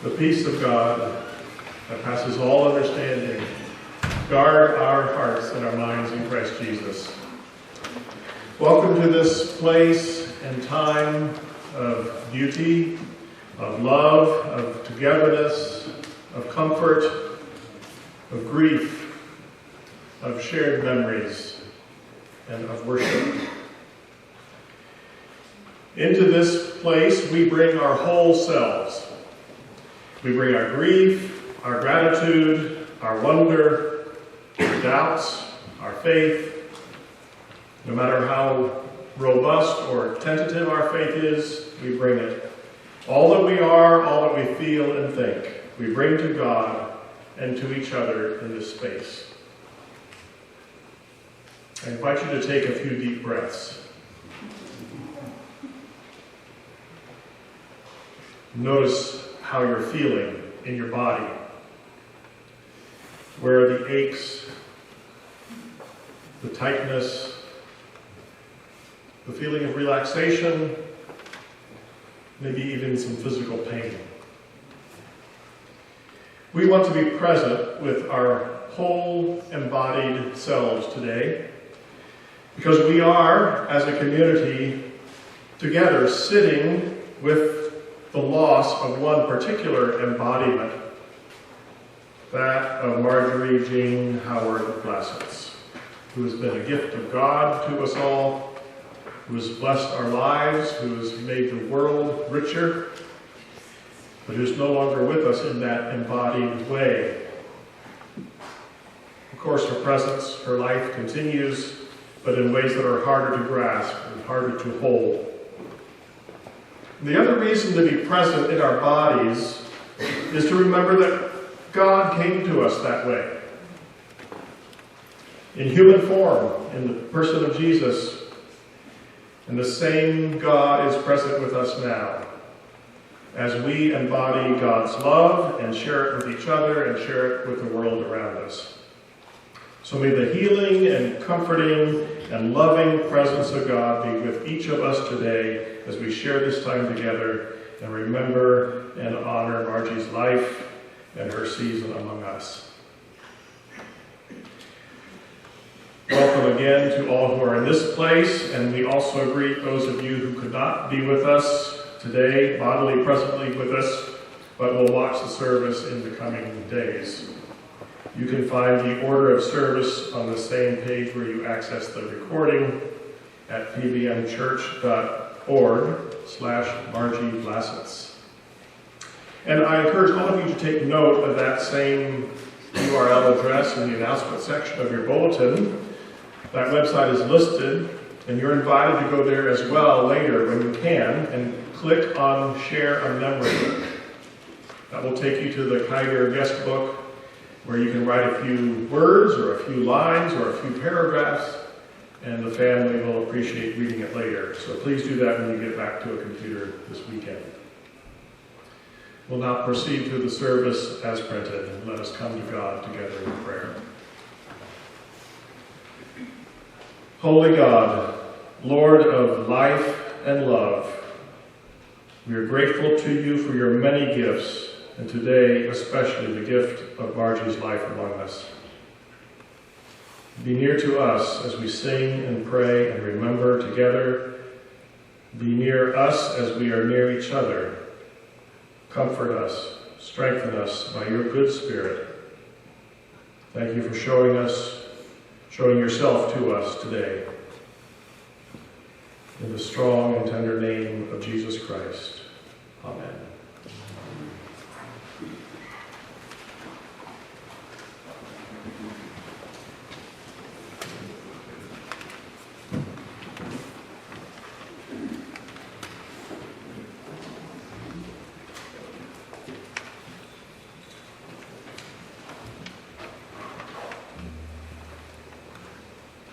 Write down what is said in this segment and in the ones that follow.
The peace of God that passes all understanding, guard our hearts and our minds in Christ Jesus. Welcome to this place and time of beauty, of love, of togetherness, of comfort, of grief, of shared memories, and of worship. Into this place we bring our whole selves. We bring our grief, our gratitude, our wonder, our doubts, our faith. No matter how robust or tentative our faith is, we bring it. All that we are, all that we feel and think, we bring to God and to each other in this space. I invite you to take a few deep breaths. Notice how you're feeling in your body. Where are the aches, the tightness, the feeling of relaxation, maybe even some physical pain. We want to be present with our whole embodied selves today because we are, as a community, together sitting with the loss of one particular embodiment, that of Margie Jean Howard Vlasits, who has been a gift of God to us all, who has blessed our lives, who has made the world richer, but who is no longer with us in that embodied way. Of course, her presence, her life continues, but in ways that are harder to grasp and harder to hold. The other reason to be present in our bodies is to remember that God came to us that way. In human form, in the person of Jesus, and the same God is present with us now as we embody God's love and share it with each other and share it with the world around us. So may the healing and comforting and loving presence of God be with each of us today as we share this time together and remember and honor Margie's life and her season among us. Welcome again to all who are in this place, and we also greet those of you who could not be with us today, bodily presently with us, but will watch the service in the coming days. You can find the order of service on the same page where you access the recording at pbmchurch.org/Margie Vlasits. And I encourage all of you to take note of that same URL address in the announcement section of your bulletin. That website is listed, and you're invited to go there as well later when you can, and click on Share a Memory. That will take you to the Kiger guest book, where you can write a few words or a few lines or a few paragraphs, and the family will appreciate reading it later. So please do that when you get back to a computer this weekend. We'll now proceed through the service as printed, and let us come to God together in prayer. Holy God, Lord of life and love, we are grateful to you for your many gifts, and today especially the gift of Margie's life among us. Be near to us as we sing and pray and remember together. Be near us as we are near each other. Comfort us, strengthen us by your good Spirit. Thank you for showing yourself to us today. In the strong and tender name of Jesus Christ. Amen.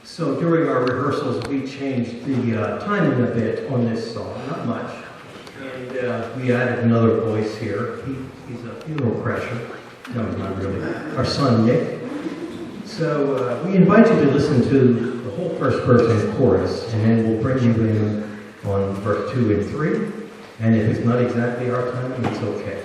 So during our rehearsals, we changed the timing a bit on this song, not much. And we added another voice here. He's a funeral crasher. No, not really. Our son, Nick. So we invite you to listen to the whole first verse and chorus, and then we'll bring you in on verse 2 and 3. And if it's not exactly our timing, it's okay.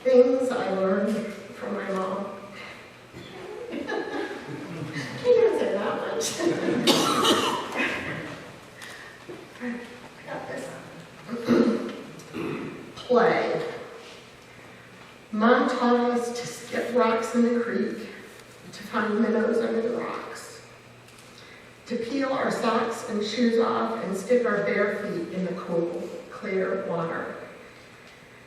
Things I learned from my mom. He didn't say that much. I got this. Play. Mom taught us to skip rocks in the creek, to find minnows under the rocks, to peel our socks and shoes off and stick our bare feet in the cool, clear water.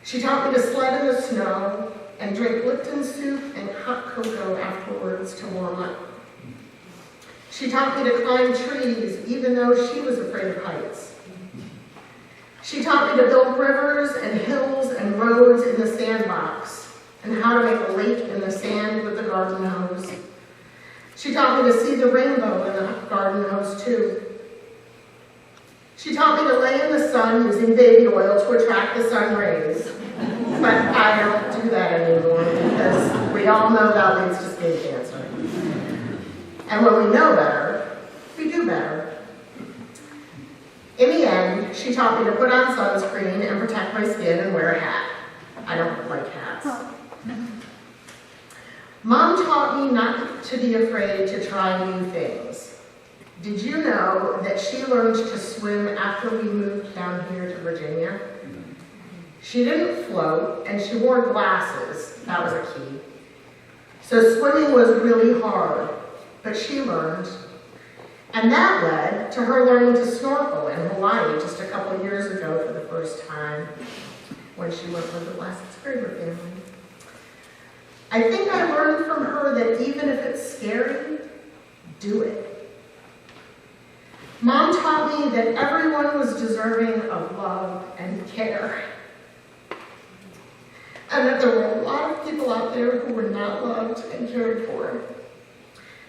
She taught me to sled in the snow and drink Lipton soup and hot cocoa afterwards to warm up. She taught me to climb trees even though she was afraid of heights. She taught me to build rivers and hills and roads in the sandbox and how to make a lake in the sand with the garden hose. She taught me to see the rainbow in the garden hose too. She taught me to lay in the sun using baby oil to attract the sun rays. But I don't do that anymore because we all know that leads to skin cancer. And when we know better, we do better. In the end, she taught me to put on sunscreen and protect my skin and wear a hat. I don't like hats. Mom taught me not to be afraid to try new things. Did you know that she learned to swim after we moved down here to Virginia? She didn't float, and she wore glasses. That was a key. So swimming was really hard, but she learned. And that led to her learning to snorkel in Hawaii just a couple of years ago for the first time when she went with the Vlasits family. I think I learned from her that even if it's scary, do it. Mom taught me that everyone was deserving of love and care, and that there were a lot of people out there who were not loved and cared for.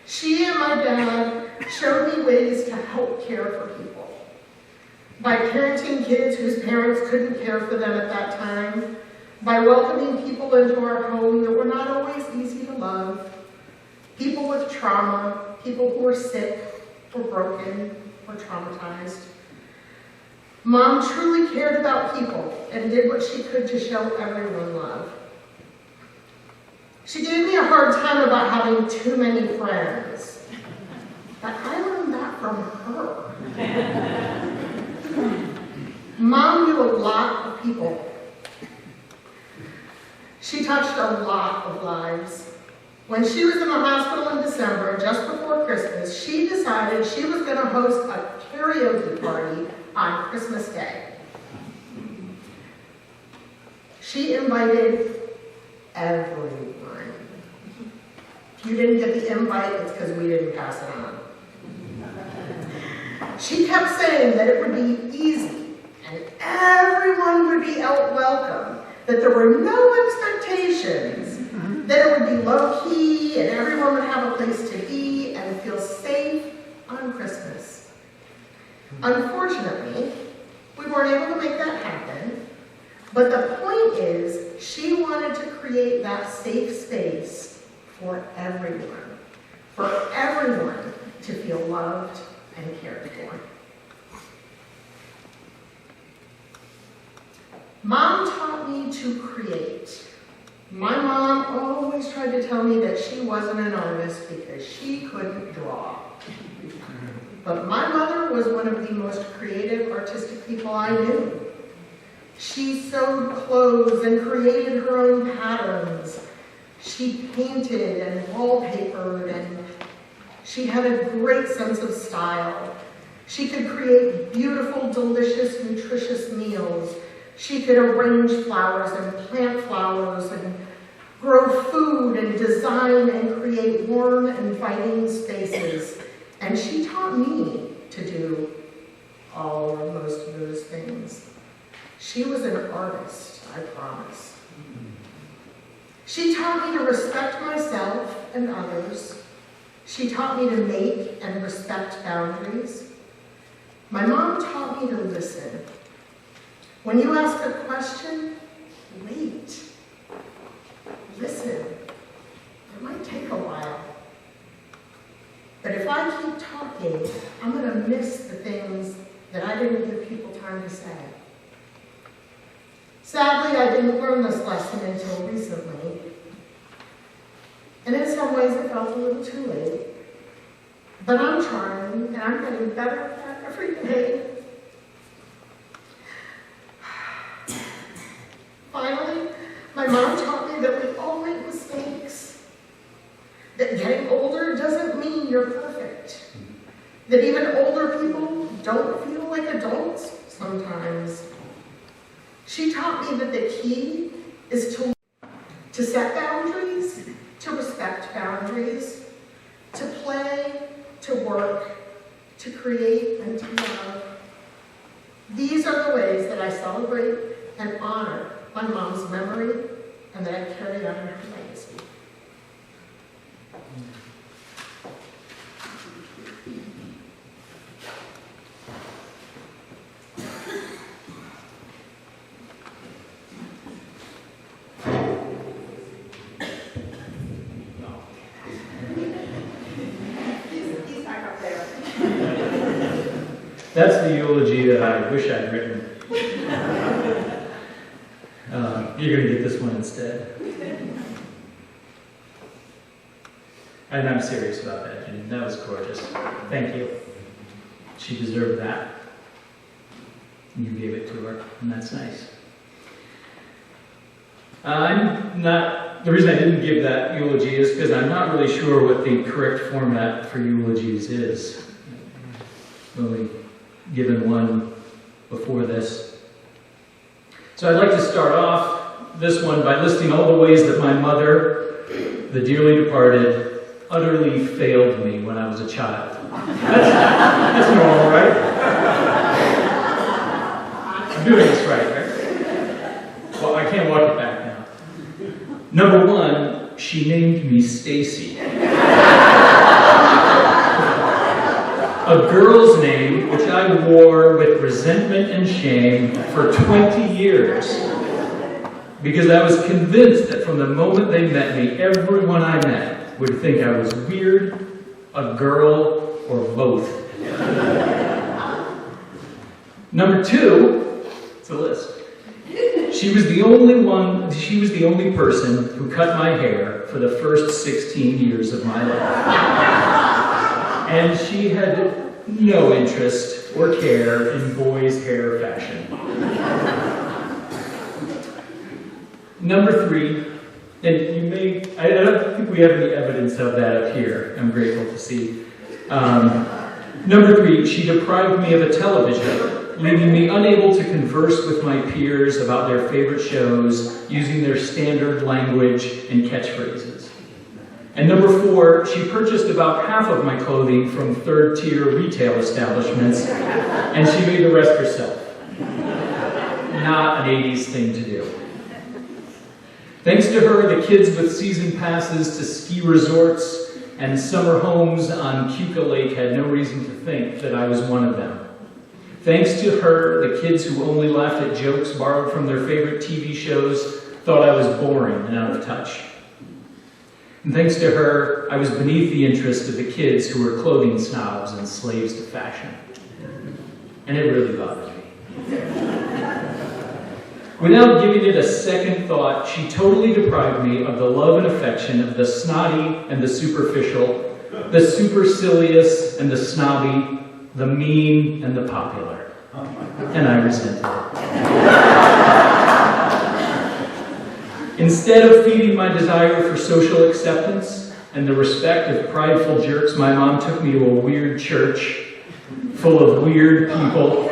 She and my dad showed me ways to help care for people. By parenting kids whose parents couldn't care for them at that time, by welcoming people into our home that were not always easy to love, people with trauma, people who were sick or broken or traumatized. Mom truly cared about people and did what she could to show everyone love. She gave me a hard time about having too many friends, but I learned that from her. Mom knew a lot of people. She touched a lot of lives. When she was in the hospital in December, just before Christmas, she decided she was going to host a karaoke party on Christmas Day. She invited everyone. If you didn't get the invite, it's because we didn't pass it on. She kept saying that it would be easy and everyone would be welcome, that there were no expectations, that it would be low-key and everyone would have a place to be and feel safe on Christmas. Unfortunately, we weren't able to make that happen, but the point is she wanted to create that safe space for everyone to feel loved and cared for. Mom taught me to create. My mom always tried to tell me that she wasn't an artist because she couldn't draw. But my mother was one of the most creative, artistic people I knew. She sewed clothes and created her own patterns. She painted and wallpapered, and she had a great sense of style. She could create beautiful, delicious, nutritious meals. She could arrange flowers and plant flowers and grow food and design and create warm, inviting spaces. And she taught me to do all or most of those things. She was an artist, I promise. She taught me to respect myself and others. She taught me to make and respect boundaries. My mom taught me to listen. When you ask a question, wait. Listen. It might take a while. But if I keep talking, I'm going to miss the things that I didn't give people time to say. Sadly, I didn't learn this lesson until recently. And in some ways, it felt a little too late. But I'm trying, and I'm getting better at that every day. Finally, my mom taught me that we all make mistakes. That getting older doesn't mean you're perfect. That even older people don't feel like adults sometimes. She taught me that the key is to set boundaries, to respect boundaries, to play, to work, to create, and to love. These are the ways that I celebrate and honor my mom's memory and that I carry on her legacy. That's the eulogy that I wish I'd written. You're going to get this one instead. And I'm serious about that, Jenny. That was gorgeous. Thank you. She deserved that. You gave it to her, and that's nice. The reason I didn't give that eulogy is because I'm not really sure what the correct format for eulogies is. I've only given one before this. So I'd like to start off this one by listing all the ways that my mother, the dearly departed, utterly failed me when I was a child. That's normal, right? I'm doing this right? Well, I can't walk it back now. Number one, she named me Stacy. A girl's name which I wore with resentment and shame for 20 years. Because I was convinced that from the moment they met me, everyone I met would think I was weird, a girl, or both. Number two, it's a list. She was the only person who cut my hair for the first 16 years of my life. And she had no interest or care in boys' hair fashion. Number three, and I don't think we have any evidence of that up here, I'm grateful to see. Number three, she deprived me of a television, leaving me unable to converse with my peers about their favorite shows using their standard language and catchphrases. And number four, she purchased about half of my clothing from third-tier retail establishments, and she made the rest herself. Not an 80s thing to do. Thanks to her, the kids with season passes to ski resorts and summer homes on Keuka Lake had no reason to think that I was one of them. Thanks to her, the kids who only laughed at jokes borrowed from their favorite TV shows thought I was boring and out of touch. And thanks to her, I was beneath the interest of the kids who were clothing snobs and slaves to fashion. And it really bothered me. Without giving it a second thought, she totally deprived me of the love and affection of the snotty and the superficial, the supercilious and the snobby, the mean and the popular. And I resented it. Instead of feeding my desire for social acceptance and the respect of prideful jerks, my mom took me to a weird church full of weird people.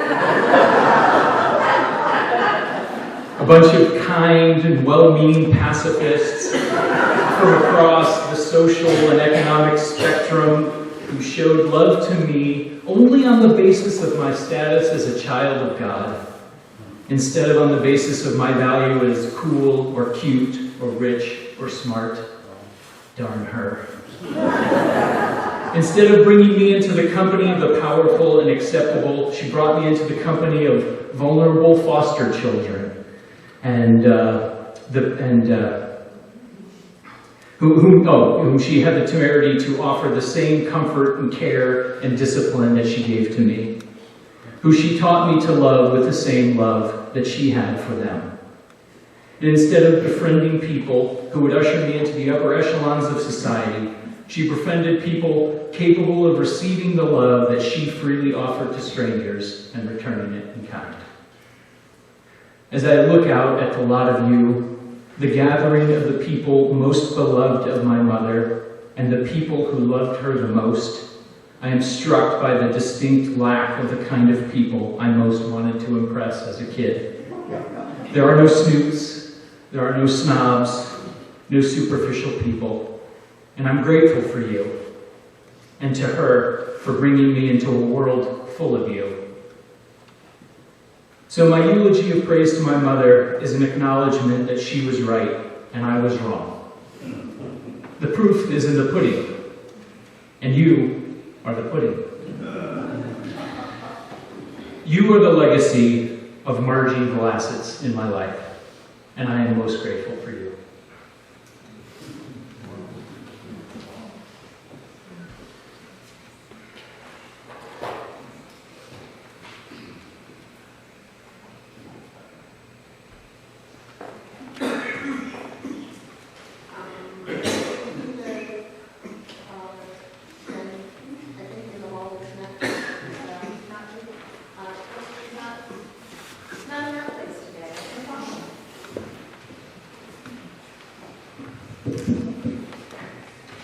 A bunch of kind and well-meaning pacifists from across the social and economic spectrum who showed love to me only on the basis of my status as a child of God, instead of on the basis of my value as cool or cute or rich or smart. Darn her. Instead of bringing me into the company of the powerful and acceptable, she brought me into the company of vulnerable foster children. Whom she had the temerity to offer the same comfort and care and discipline that she gave to me, who she taught me to love with the same love that she had for them. And instead of befriending people who would usher me into the upper echelons of society, she befriended people capable of receiving the love that she freely offered to strangers and returning it in kind. As I look out at the lot of you, the gathering of the people most beloved of my mother, and the people who loved her the most, I am struck by the distinct lack of the kind of people I most wanted to impress as a kid. There are no snoots, there are no snobs, no superficial people, and I'm grateful for you, and to her for bringing me into a world full of you. So my eulogy of praise to my mother is an acknowledgement that she was right and I was wrong. The proof is in the pudding, and you are the pudding. You are the legacy of Margie Vlasits in my life, and I am most grateful for you.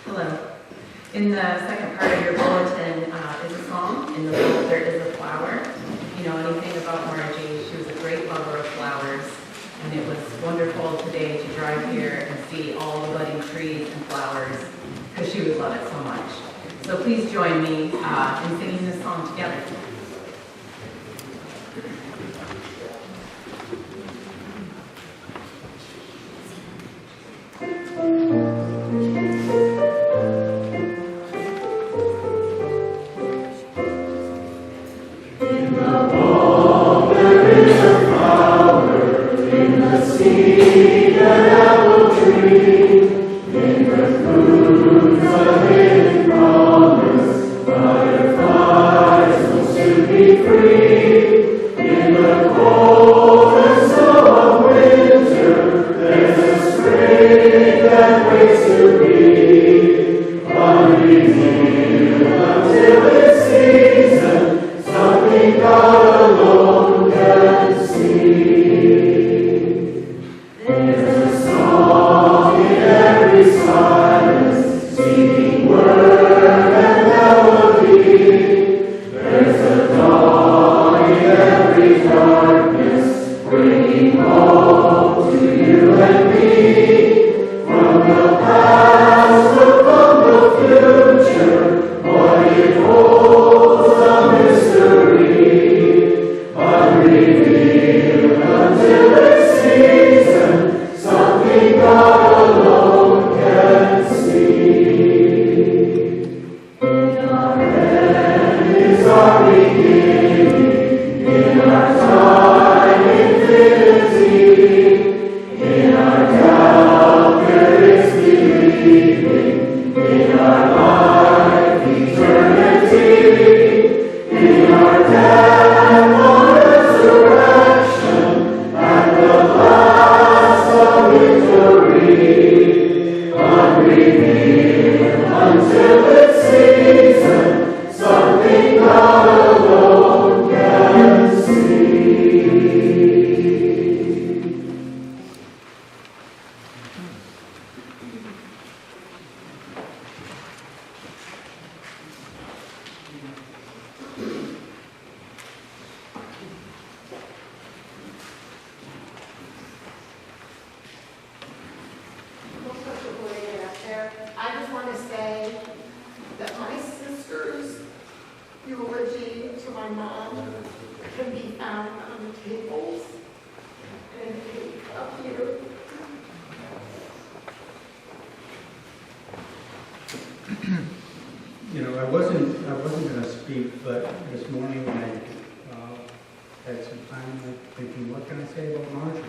Hello. In the second part of your bulletin is a song. In the middle there is a flower. If you know anything about Margie, she was a great lover of flowers. And it was wonderful today to drive here and see all the budding trees and flowers because she would love it so So please join me in singing this song together. I just want to say that my sister's eulogy to my mom can be found on the tables and up here. You know, I wasn't going to speak, but this morning when I had some time thinking, what can I say about Margie?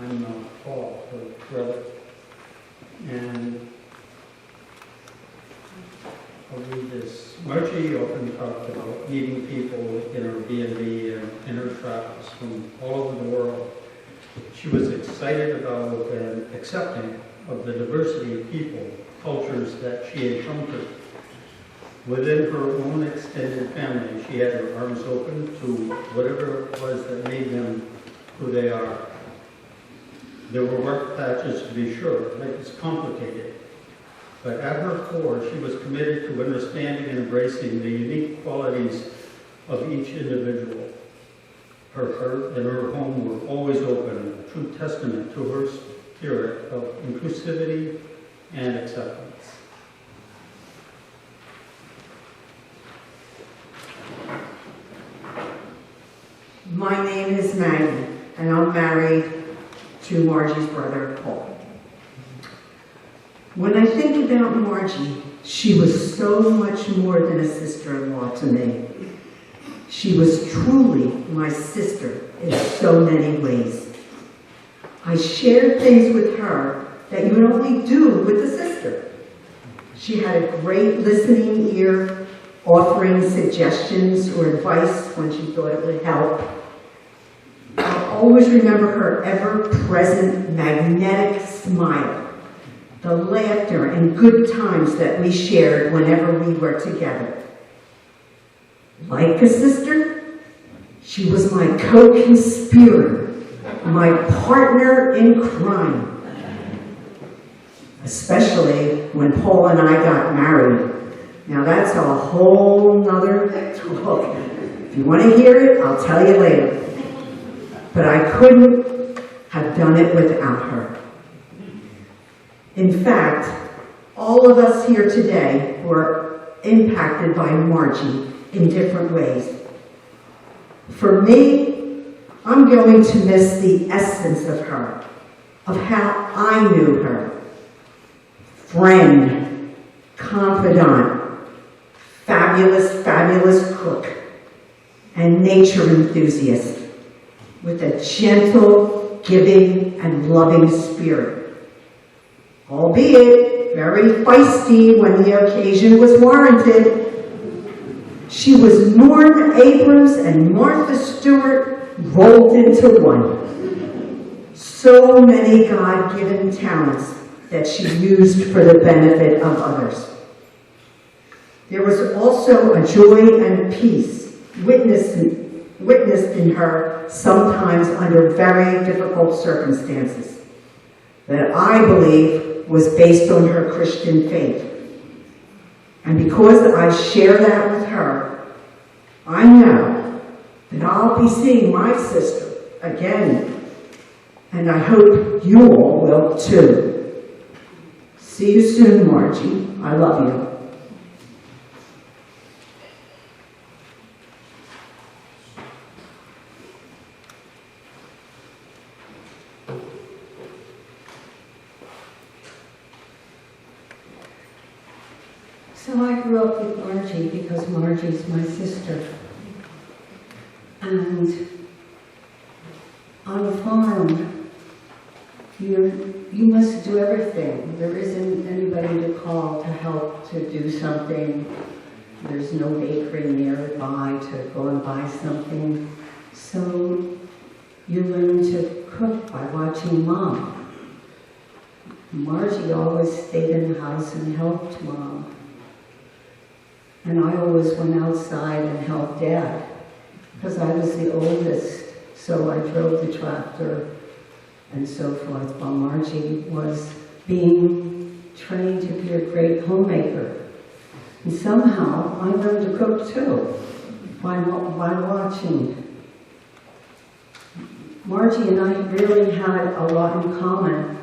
I'm Paul, her brother, and I'll read this. Margie often talked about meeting people in her B&B and in her travels from all over the world. She was excited about and accepting of the diversity of people, cultures that she encountered. Within her own extended family, she had her arms open to whatever it was that made them who they are. There were rough patches, to be sure. Life is complicated. But at her core, she was committed to understanding and embracing the unique qualities of each individual. Her heart and her home were always open, a true testament to her spirit of inclusivity and acceptance. My name is Maggie, and I'm married to Margie's brother, Paul. When I think about Margie, she was so much more than a sister-in-law to me. She was truly my sister in so many ways. I shared things with her that you would only do with a sister. She had a great listening ear, offering suggestions or advice when she thought it would help. I'll always remember her ever-present magnetic smile, the laughter and good times that we shared whenever we were together. Like a sister, she was my co-conspirator, my partner in crime. Especially when Paul and I got married. Now that's a whole nother talk. If you want to hear it, I'll tell you later. But I couldn't have done it without her. In fact, all of us here today were impacted by Margie in different ways. For me, I'm going to miss the essence of her, of how I knew her. Friend, confidant, fabulous, fabulous cook, and nature enthusiast with a gentle, giving, and loving spirit. Albeit very feisty when the occasion was warranted, she was Norm Abrams and Martha Stewart rolled into one. So many God-given talents that she used for the benefit of others. There was also a joy and peace witnessed in her, sometimes under very difficult circumstances, that I believe was based on her Christian faith. And because I share that with her, I know that I'll be seeing my sister again, and I hope you all will too. See you soon, Margie. I love you. So I grew up with Margie because Margie's my sister. And on a farm, you must do everything. There isn't anybody to call to help to do something. There's no bakery nearby to go and buy something. So you learn to cook by watching Mom. Margie always stayed in the house and helped Mom. And I always went outside and helped Dad, because I was the oldest, so I drove the tractor and so forth, while Margie was being trained to be a great homemaker. And somehow I learned to cook too, by watching. Margie and I really had a lot in common.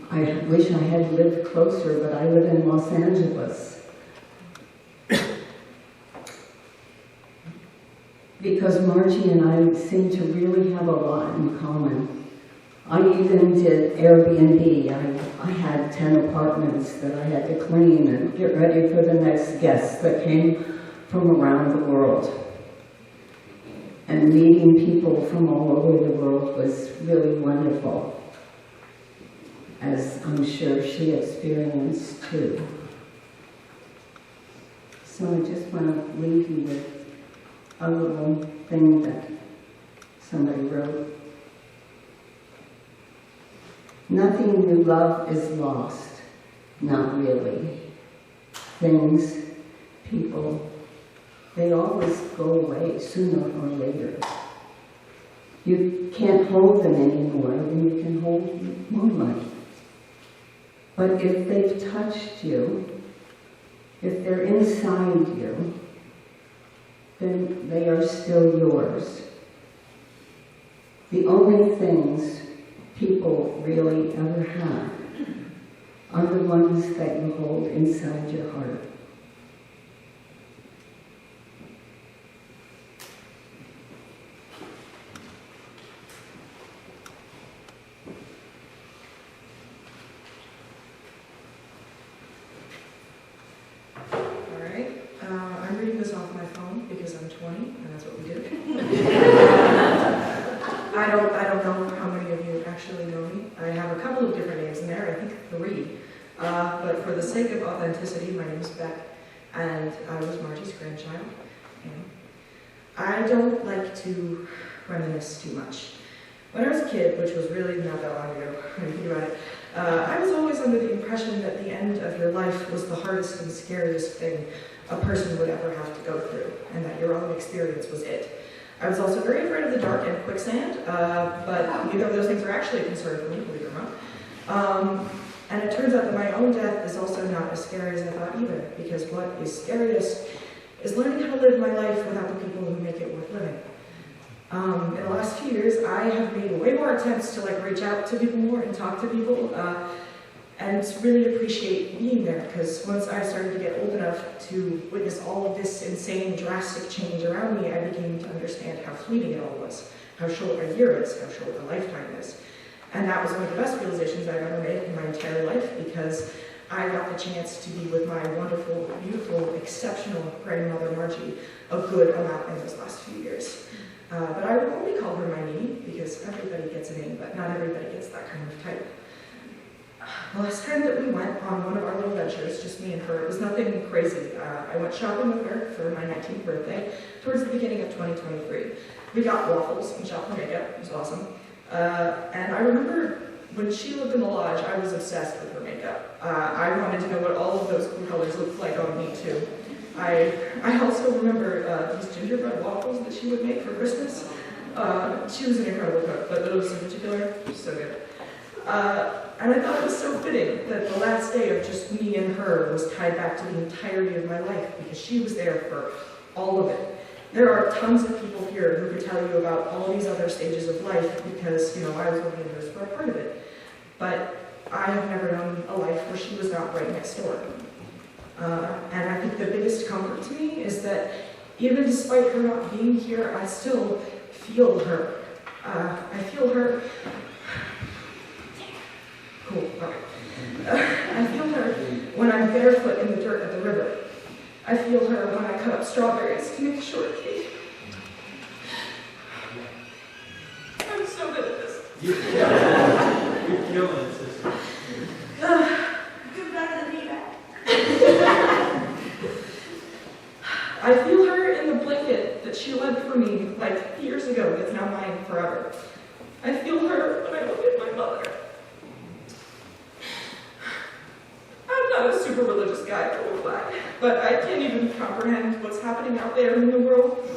I wish I had lived closer, but I live in Los Angeles. Because Margie and I seem to really have a lot in common. I even did Airbnb. I had 10 apartments that I had to clean and get ready for the next guests that came from around the world. And meeting people from all over the world was really wonderful, as I'm sure she experienced too. So I just want to leave you with a little thing that somebody wrote. Nothing you love is lost, not really. Things, people, they always go away sooner or later. You can't hold them any more than you can hold moonlight. But if they've touched you, if they're inside you, then they are still yours. The only things people really ever have are the ones that you hold inside your heart. I'm reading this off my phone because I'm 20 and that's what we do. I don't know how many of you actually know me. I have a couple of different names in there, I think 3. But for the sake of authenticity, my name is Beck, and I was Margie's grandchild. And I don't like to reminisce too much. When I was a kid, which was really not that long ago, when you think about it, I was always under the impression that the end of your life was the hardest and scariest thing a person would ever have to go through, and that your own experience was it. I was also very afraid of the dark and quicksand, but neither of those things are actually a concern for me, believe it or not. And it turns out that my own death is also not as scary as I thought either, because what is scariest is learning how to live my life without the people who make it worth living. In the last few years, I have made way more attempts to reach out to people more and talk to people. and really appreciate being there, because once I started to get old enough to witness all of this insane, drastic change around me, I began to understand how fleeting it all was, how short a year is, how short a lifetime is. And that was one of the best realizations I've ever made in my entire life, because I got the chance to be with my wonderful, beautiful, exceptional grandmother, Margie, a good amount in those last few years. But I would only call her my Nini, because everybody gets a name, but not everybody gets that kind of title. The last time that we went on one of our little ventures, just me and her, it was nothing crazy. I went shopping with her for my 19th birthday, towards the beginning of 2023. We got waffles and shot her makeup, it was awesome. And I remember when she lived in the lodge, I was obsessed with her makeup. I wanted to know what all of those cool colors looked like on me too. I also remember these gingerbread waffles that she would make for Christmas. She was an incredible cook, but those in particular, so good. And I thought it was so fitting that the last day of just me and her was tied back to the entirety of my life, because she was there for all of it. There are tons of people here who could tell you about all these other stages of life, because, I was only in hers for a part of it. But I have never known a life where she was not right next door. And I think the biggest comfort to me is that even despite her not being here, I still feel her. I feel her. Cool, okay. I feel her when I'm barefoot in the dirt at the river. I feel her when I cut up strawberries to make shortcake. I'm so good at this. You're killing it, sister. Good better than me back. I feel her in the blanket that she led for me like years ago that's now mine forever. I feel her when I look at my mother. I'm not a super religious guy, but I can't even comprehend what's happening out there in the world,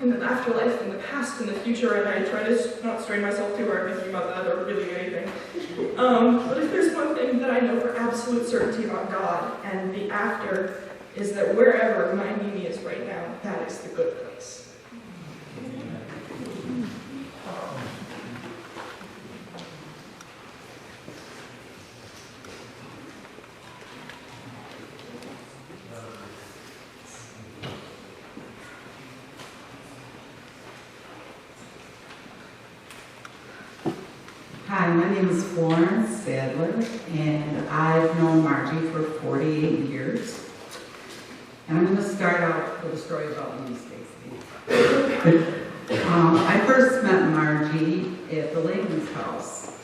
in the afterlife, in the past, in the future, and I try to not strain myself too hard thinking about that or really anything. But if there's one thing that I know for absolute certainty about God and the after, is that wherever my Mimi is right now, that is the good place. Hi, my name is Florence Sadler, and I've known Margie for 48 years. And I'm going to start out with a story about me, Stacy. I first met Margie at the Layton's house.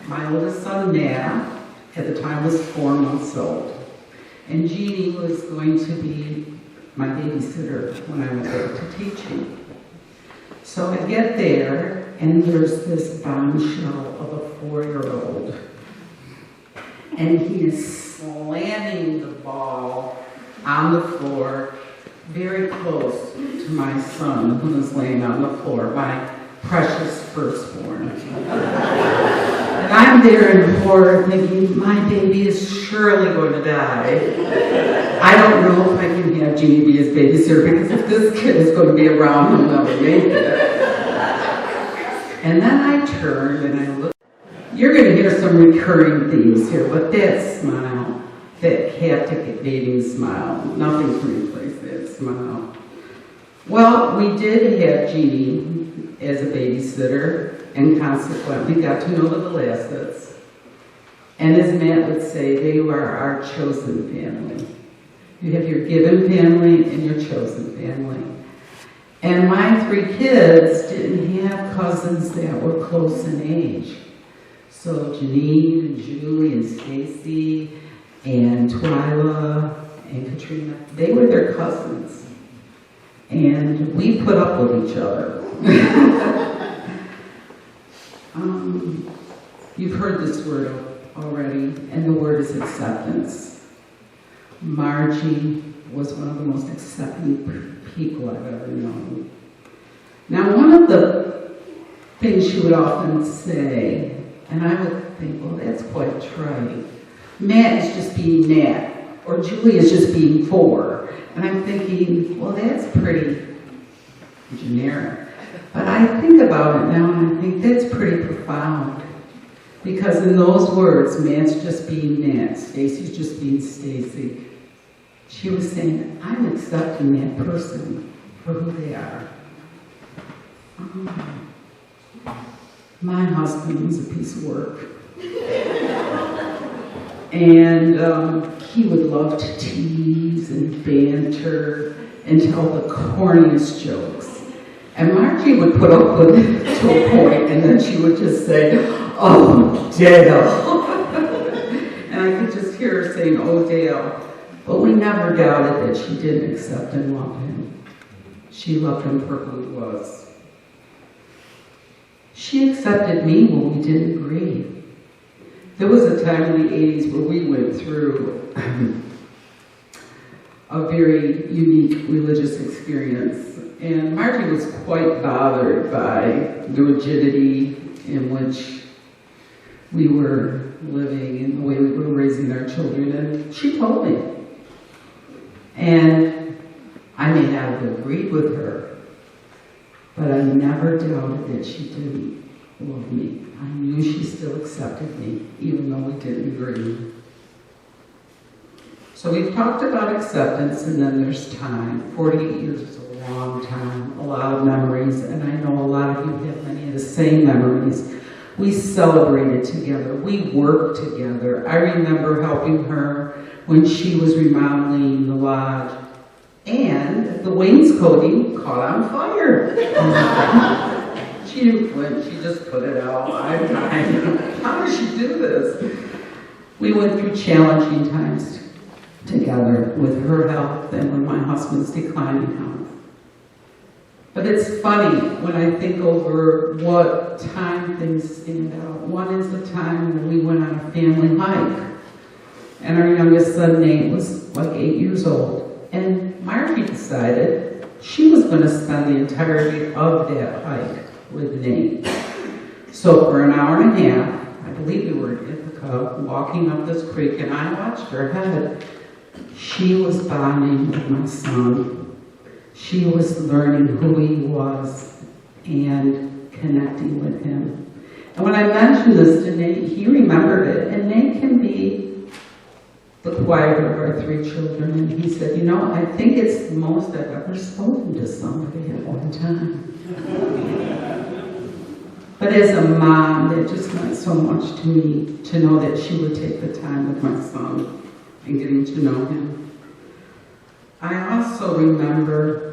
My oldest son, Matt, at the time was 4 months old. And Jeannie was going to be my babysitter when I went back to teaching. So I get there, and there's this bombshell of a 4-year-old. And he is slamming the ball on the floor, very close to my son, who is laying on the floor, my precious firstborn. And I'm there in horror thinking, my baby is surely going to die. I don't know if I can have Jeannie be his babysitter, because if this kid is going to be around, he'll never make it. And then I turned and I looked. You're going to hear some recurring themes here, but that smile, that captivating smile, nothing can replace that smile. Well, we did have Jeannie as a babysitter, and consequently got to know the Vlasits. And as Matt would say, they were our chosen family. You have your given family and your chosen family. And my 3 kids didn't have cousins that were close in age. So Janine and Julie and Stacy and Twyla and Katrina, they were their cousins. And we put up with each other. You've heard this word already, and the word is acceptance. Margie was one of the most accepting people I've ever known. Now, one of the things she would often say, and I would think, well, that's quite trite. Matt is just being Matt, or Julie is just being 4. And I'm thinking, well, that's pretty generic. But I think about it now, and I think that's pretty profound. Because in those words, Matt's just being Matt, Stacy's just being Stacy. She was saying, I'm accepting that person for who they are. My husband was a piece of work. And he would love to tease and banter and tell the corniest jokes. And Margie would put up with it to a point, and then she would just say, oh, Dale. And I could just hear her saying, oh, Dale. But we never doubted that she didn't accept and love him. She loved him for who he was. She accepted me when we didn't agree. There was a time in the 80s where we went through a very unique religious experience. And Margie was quite bothered by the rigidity in which we were living and the way we were raising our children. And she told me. And I may not have agreed with her, but I never doubted that she didn't love me. I knew she still accepted me, even though we didn't agree. So we've talked about acceptance, and then there's time. 48 years is a long time, a lot of memories, and I know a lot of you have many of the same memories. We celebrated together. We worked together. I remember helping her when she was remodeling the lodge, and the wainscoting caught on fire. She didn't flinch, she just put it out. How did she do this? We went through challenging times together with her health and with my husband's declining health. But it's funny when I think over what time things stand out. One is the time when we went on a family hike, and our youngest son, Nate, was like 8 years old. And Margie decided she was going to spend the entirety of that hike with Nate. So for an hour and a half, I believe we were in Ithaca, walking up this creek, and I watched her head. She was bonding with my son. She was learning who he was and connecting with him. And when I mentioned this to Nate, he remembered it. And Nate can be the quieter of our 3 children. And he said, you know, I think it's the most I've ever spoken to somebody at one time. But as a mom, that just meant so much to me to know that she would take the time with my son and getting to know him. I also remember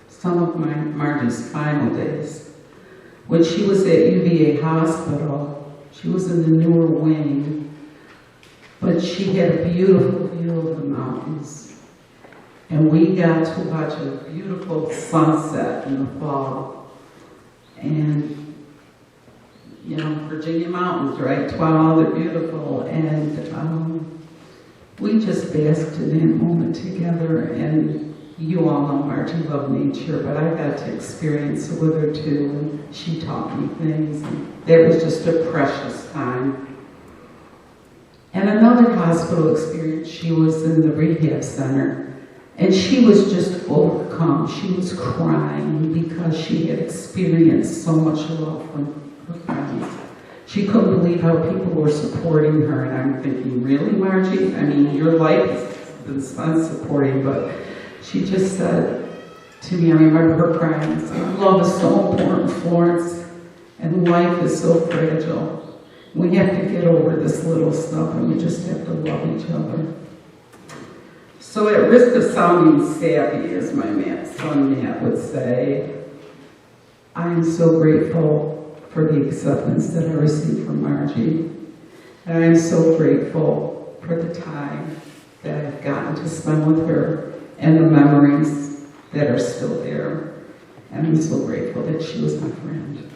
some of Margie's final days. When she was at UVA Hospital, she was in the newer wing, but she had a beautiful view of the mountains. And we got to watch a beautiful sunset in the fall. And you know, Virginia mountains, right? Wow, they're beautiful. And we just basked in that moment together. And you all know Margie loved nature, but I got to experience it with her too. And she taught me things. And that was just a precious time. And another hospital experience, she was in the rehab center. And she was just overcome. She was crying because she had experienced so much love from her friends. She couldn't believe how people were supporting her, and I'm thinking, really, Margie? I mean, your life has been fun supporting, but she just said to me, I remember her crying, saying, love is so important, Florence, and life is so fragile. We have to get over this little stuff, and we just have to love each other. So at risk of sounding sappy, as my son Matt would say, I am so grateful for the acceptance that I received from Margie. And I am so grateful for the time that I've gotten to spend with her and the memories that are still there. And I'm so grateful that she was my friend.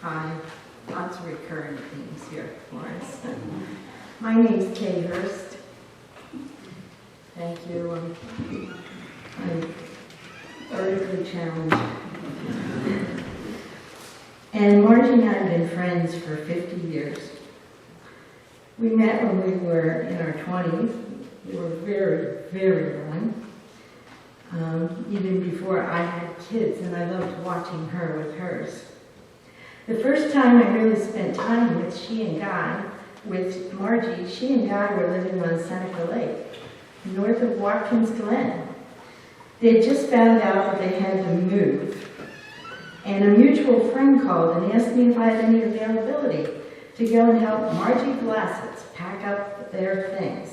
Hi, lots of recurring themes here, Florence. My name's Kay Hurst. Thank you. I'm vertically challenged. And Margie and I have been friends for 50 years. We met when we were in our 20s. We were very, very young. Even before I had kids, and I loved watching her with hers. The first time I really spent time with with Margie, she and Guy were living on Seneca Lake, north of Watkins Glen. They had just found out that they had to move, and a mutual friend called and asked me if I had any availability to go and help Margie Vlasits pack up their things.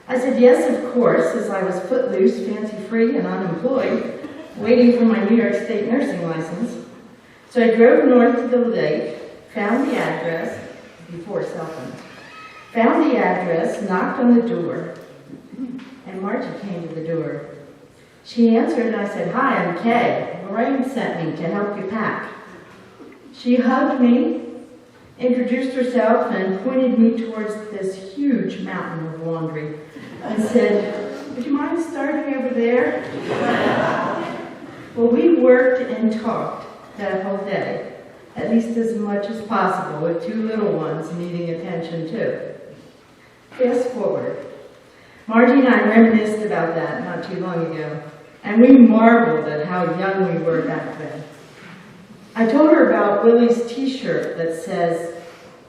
I said yes, of course, as I was footloose, fancy-free, and unemployed, waiting for my New York State nursing license. So I drove north to the lake, found the address, before cell phones, found the address, knocked on the door, and Margie came to the door. She answered, and I said, "Hi, I'm Kay. Lorraine sent me to help you pack." She hugged me, introduced herself, and pointed me towards this huge mountain of laundry and said, "Would you mind starting over there?" Well, we worked and talked that whole day, at least as much as possible, with two little ones needing attention too. Fast forward. Margie and I reminisced about that not too long ago, and we marveled at how young we were back then. I told her about Willie's t-shirt that says,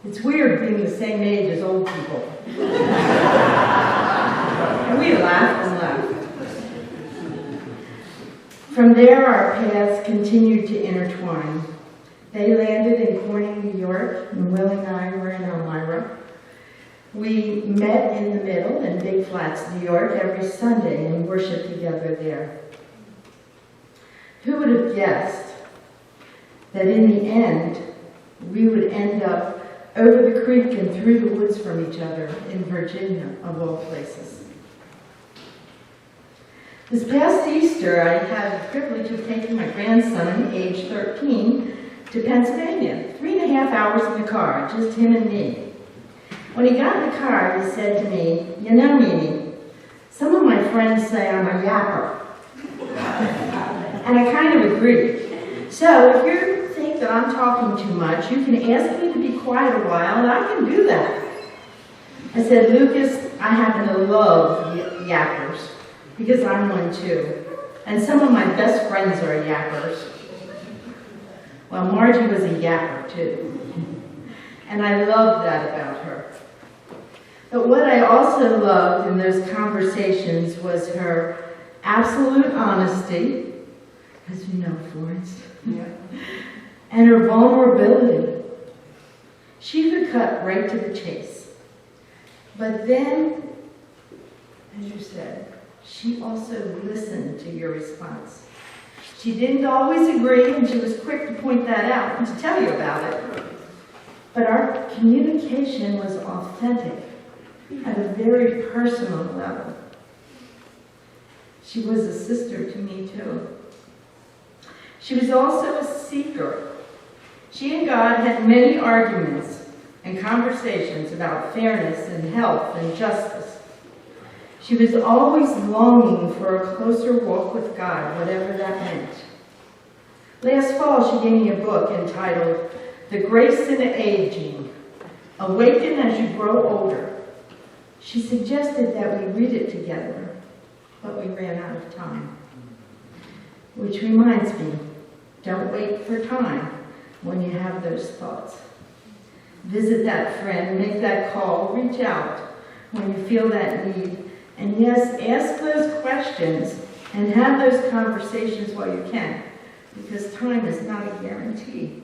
"It's weird being the same age as old people." And we laughed and laughed. From there, our paths continued to intertwine. They landed in Corning, New York, and Will and I were in Elmira. We met in the middle in Big Flats, New York, every Sunday and worshiped together there. Who would have guessed that in the end, we would end up over the creek and through the woods from each other in Virginia, of all places. This past Easter, I had the privilege of taking my grandson, age 13, to Pennsylvania. 3.5 hours in the car, just him and me. When he got in the car, he said to me, "You know, Mimi, some of my friends say I'm a yapper." And I kind of agreed. "So if you think that I'm talking too much, you can ask me to be quiet a while, and I can do that." I said, "Lucas, I happen to love yappers, because I'm one too. And some of my best friends are yappers." Well, Margie was a yapper too. And I loved that about her. But what I also loved in those conversations was her absolute honesty, as you know, Florence, and her vulnerability. She could cut right to the chase. But then, as you said, she also listened to your response. She didn't always agree, and she was quick to point that out and to tell you about it. But our communication was authentic at a very personal level. She was a sister to me, too. She was also a seeker. She and God had many arguments and conversations about fairness and health and justice. She was always longing for a closer walk with God, whatever that meant. Last fall, she gave me a book entitled The Grace in Aging, Awaken as You Grow Older. She suggested that we read it together, but we ran out of time. Which reminds me, don't wait for time when you have those thoughts. Visit that friend, make that call, reach out when you feel that need. And yes, ask those questions and have those conversations while you can, because time is not a guarantee.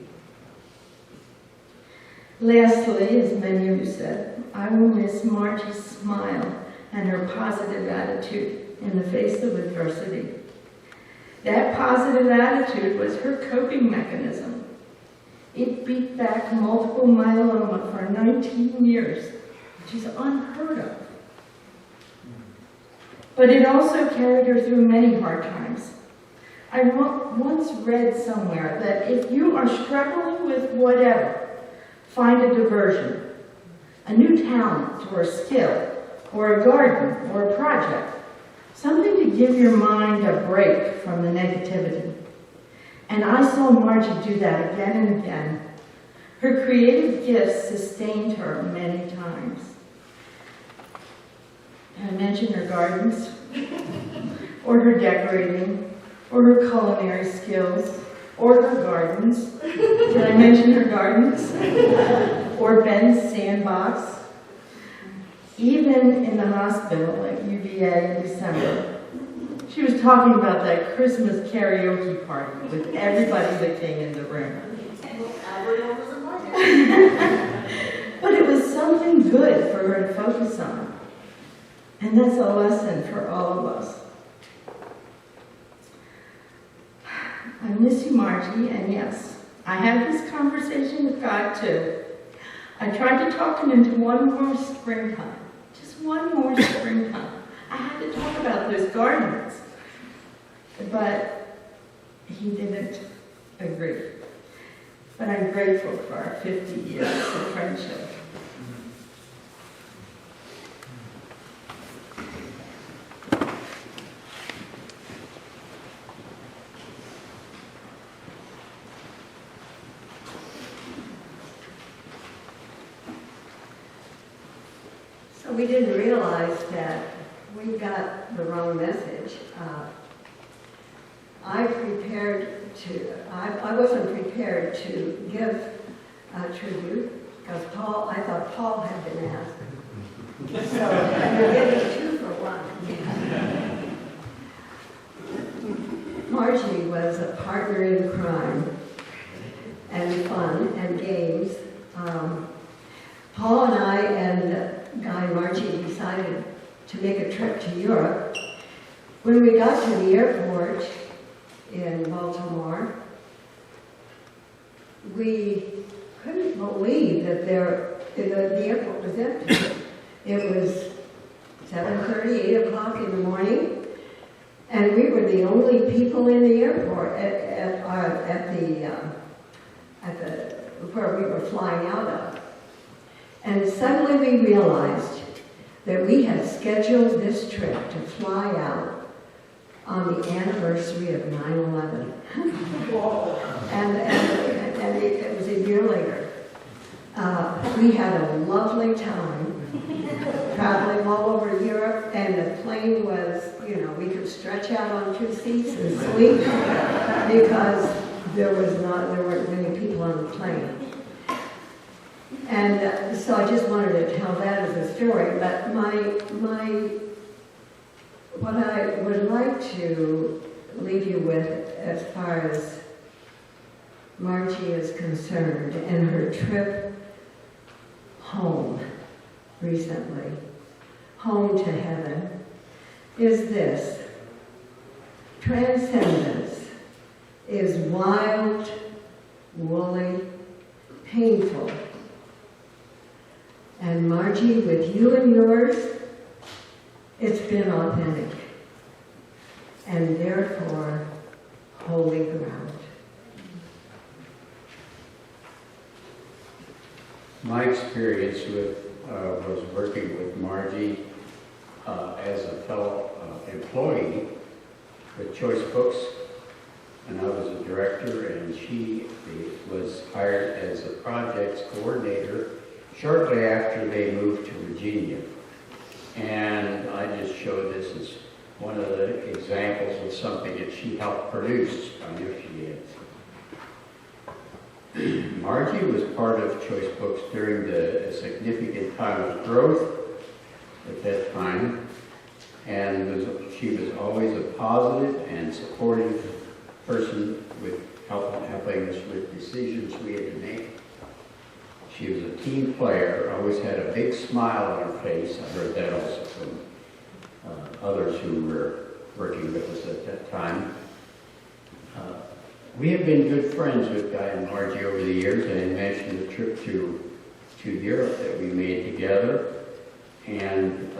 Lastly, as many of you said, I will miss Margie's smile and her positive attitude in the face of adversity. That positive attitude was her coping mechanism. It beat back multiple myeloma for 19 years, which is unheard of. But it also carried her through many hard times. I once read somewhere that if you are struggling with whatever, find a diversion, a new talent or a skill, or a garden or a project, something to give your mind a break from the negativity. And I saw Margie do that again and again. Her creative gifts sustained her many times. I mentioned her gardens, or her decorating, or her culinary skills, or her gardens. Did I mention her gardens? Or Ben's sandbox. Even in the hospital at UVA in December, she was talking about that Christmas karaoke party with everybody that came in the room. But it was something good for her to focus on. And that's a lesson for all of us. I miss you, Margie, and yes, I had this conversation with God too. I tried to talk him into one more springtime, just one more springtime. I had to talk about those gardens, but he didn't agree. But I'm grateful for our 50 years of friendship. So we didn't realize that we got the wrong message. I wasn't prepared to give a tribute because I thought Paul had been asked. So you're getting 2 for 1. Margie was a partner in crime and fun and games. Paul and I and Guy and Margie decided to make a trip to Europe. When we got to the airport in Baltimore, we couldn't believe that the airport was empty. It was 7:30, 8 o'clock in the morning, and we were the only people in the airport at where we were flying out of. And suddenly we realized that we had scheduled this trip to fly out on the anniversary of 9/11. and it was a year later. We had a lovely time traveling all over Europe, and the plane was, we could stretch out on 2 seats and sleep because there weren't many people on the plane. And so I just wanted to tell that as a story, but what I would like to leave you with as far as Margie is concerned and her trip home recently, home to heaven, is this: transcendence is wild, woolly, painful. And Margie, with you and yours, it's been authentic and therefore holy ground. My experience was working with Margie as a fellow employee with Choice Books, and I was a director, and she was hired as a projects coordinator shortly after they moved to Virginia. And I just showed this as one of the examples of something that she helped produce. I knew she did. Margie was part of Choice Books during a significant time of growth at that time, and she was always a positive and supportive person with helping us with decisions we had to make. She was a team player, always had a big smile on her face. I heard that also from others who were working with us at that time. We have been good friends with Guy and Margie over the years. I mentioned the trip to Europe that we made together. And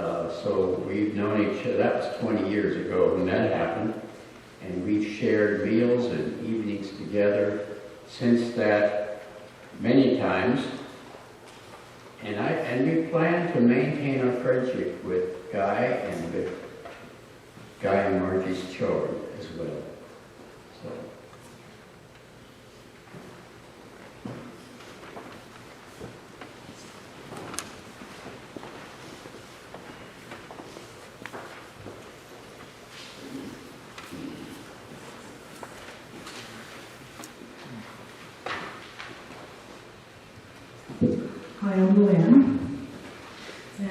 so we've known each other. That was 20 years ago when that happened. And we've shared meals and evenings together since that many times. And we plan to maintain our friendship with Guy and with Guy and Margie's children as well. So am Luann,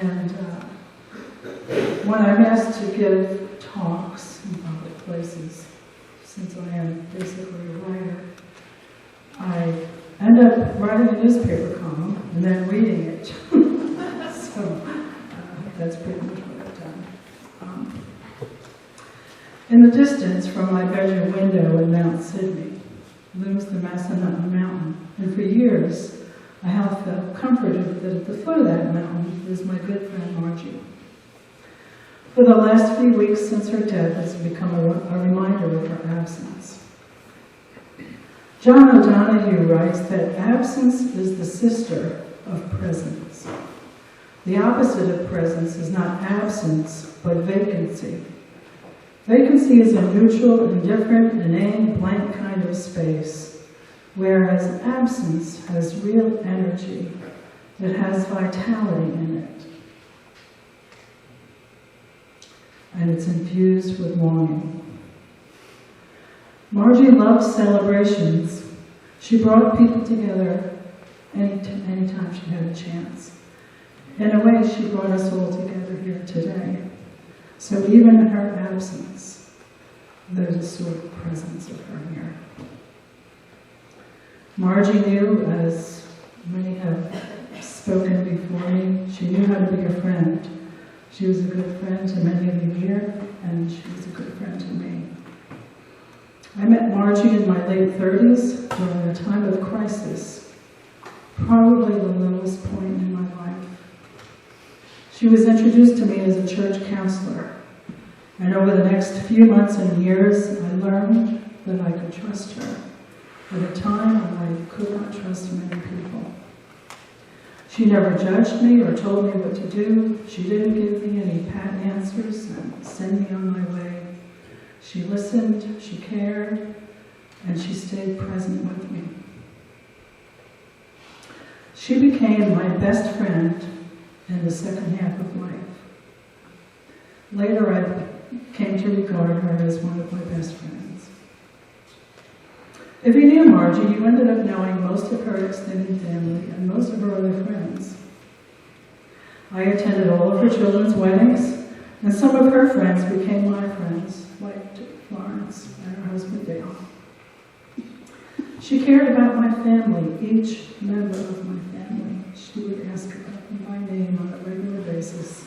and when I'm asked to give talks in public places, since I am basically a writer, I end up writing a newspaper column and then reading it. So that's pretty much what I've done. In the distance from my bedroom window in Mount Sydney looms the Mennonite Mountain, and for years I have felt comforted that at the foot of that mountain is my good friend Margie. For the last few weeks since her death, it's become a reminder of her absence. John O'Donohue writes that absence is the sister of presence. The opposite of presence is not absence, but vacancy. Vacancy is a neutral, indifferent, inane, blank kind of space, whereas absence has real energy. It has vitality in it. And it's infused with longing. Margie loved celebrations. She brought people together anytime she had a chance. In a way, she brought us all together here today. So even in her absence, there's a sort of presence of her here. Margie knew, as many have spoken before me, she knew how to be a friend. She was a good friend to many of you here, and she was a good friend to me. I met Margie in my late 30s during a time of crisis, probably the lowest point in my life. She was introduced to me as a church counselor, and over the next few months and years, I learned that I could trust her at a time when I could not trust many people. She never judged me or told me what to do. She didn't give me any pat answers and send me on my way. She listened, she cared, and she stayed present with me. She became my best friend in the second half of life. Later, I came to regard her as one of my best friends. If you knew Margie, you ended up knowing most of her extended family and most of her other friends. I attended all of her children's weddings, and some of her friends became my friends, like Florence and her husband Dale. She cared about my family, each member of my family. She would ask about my name on a regular basis.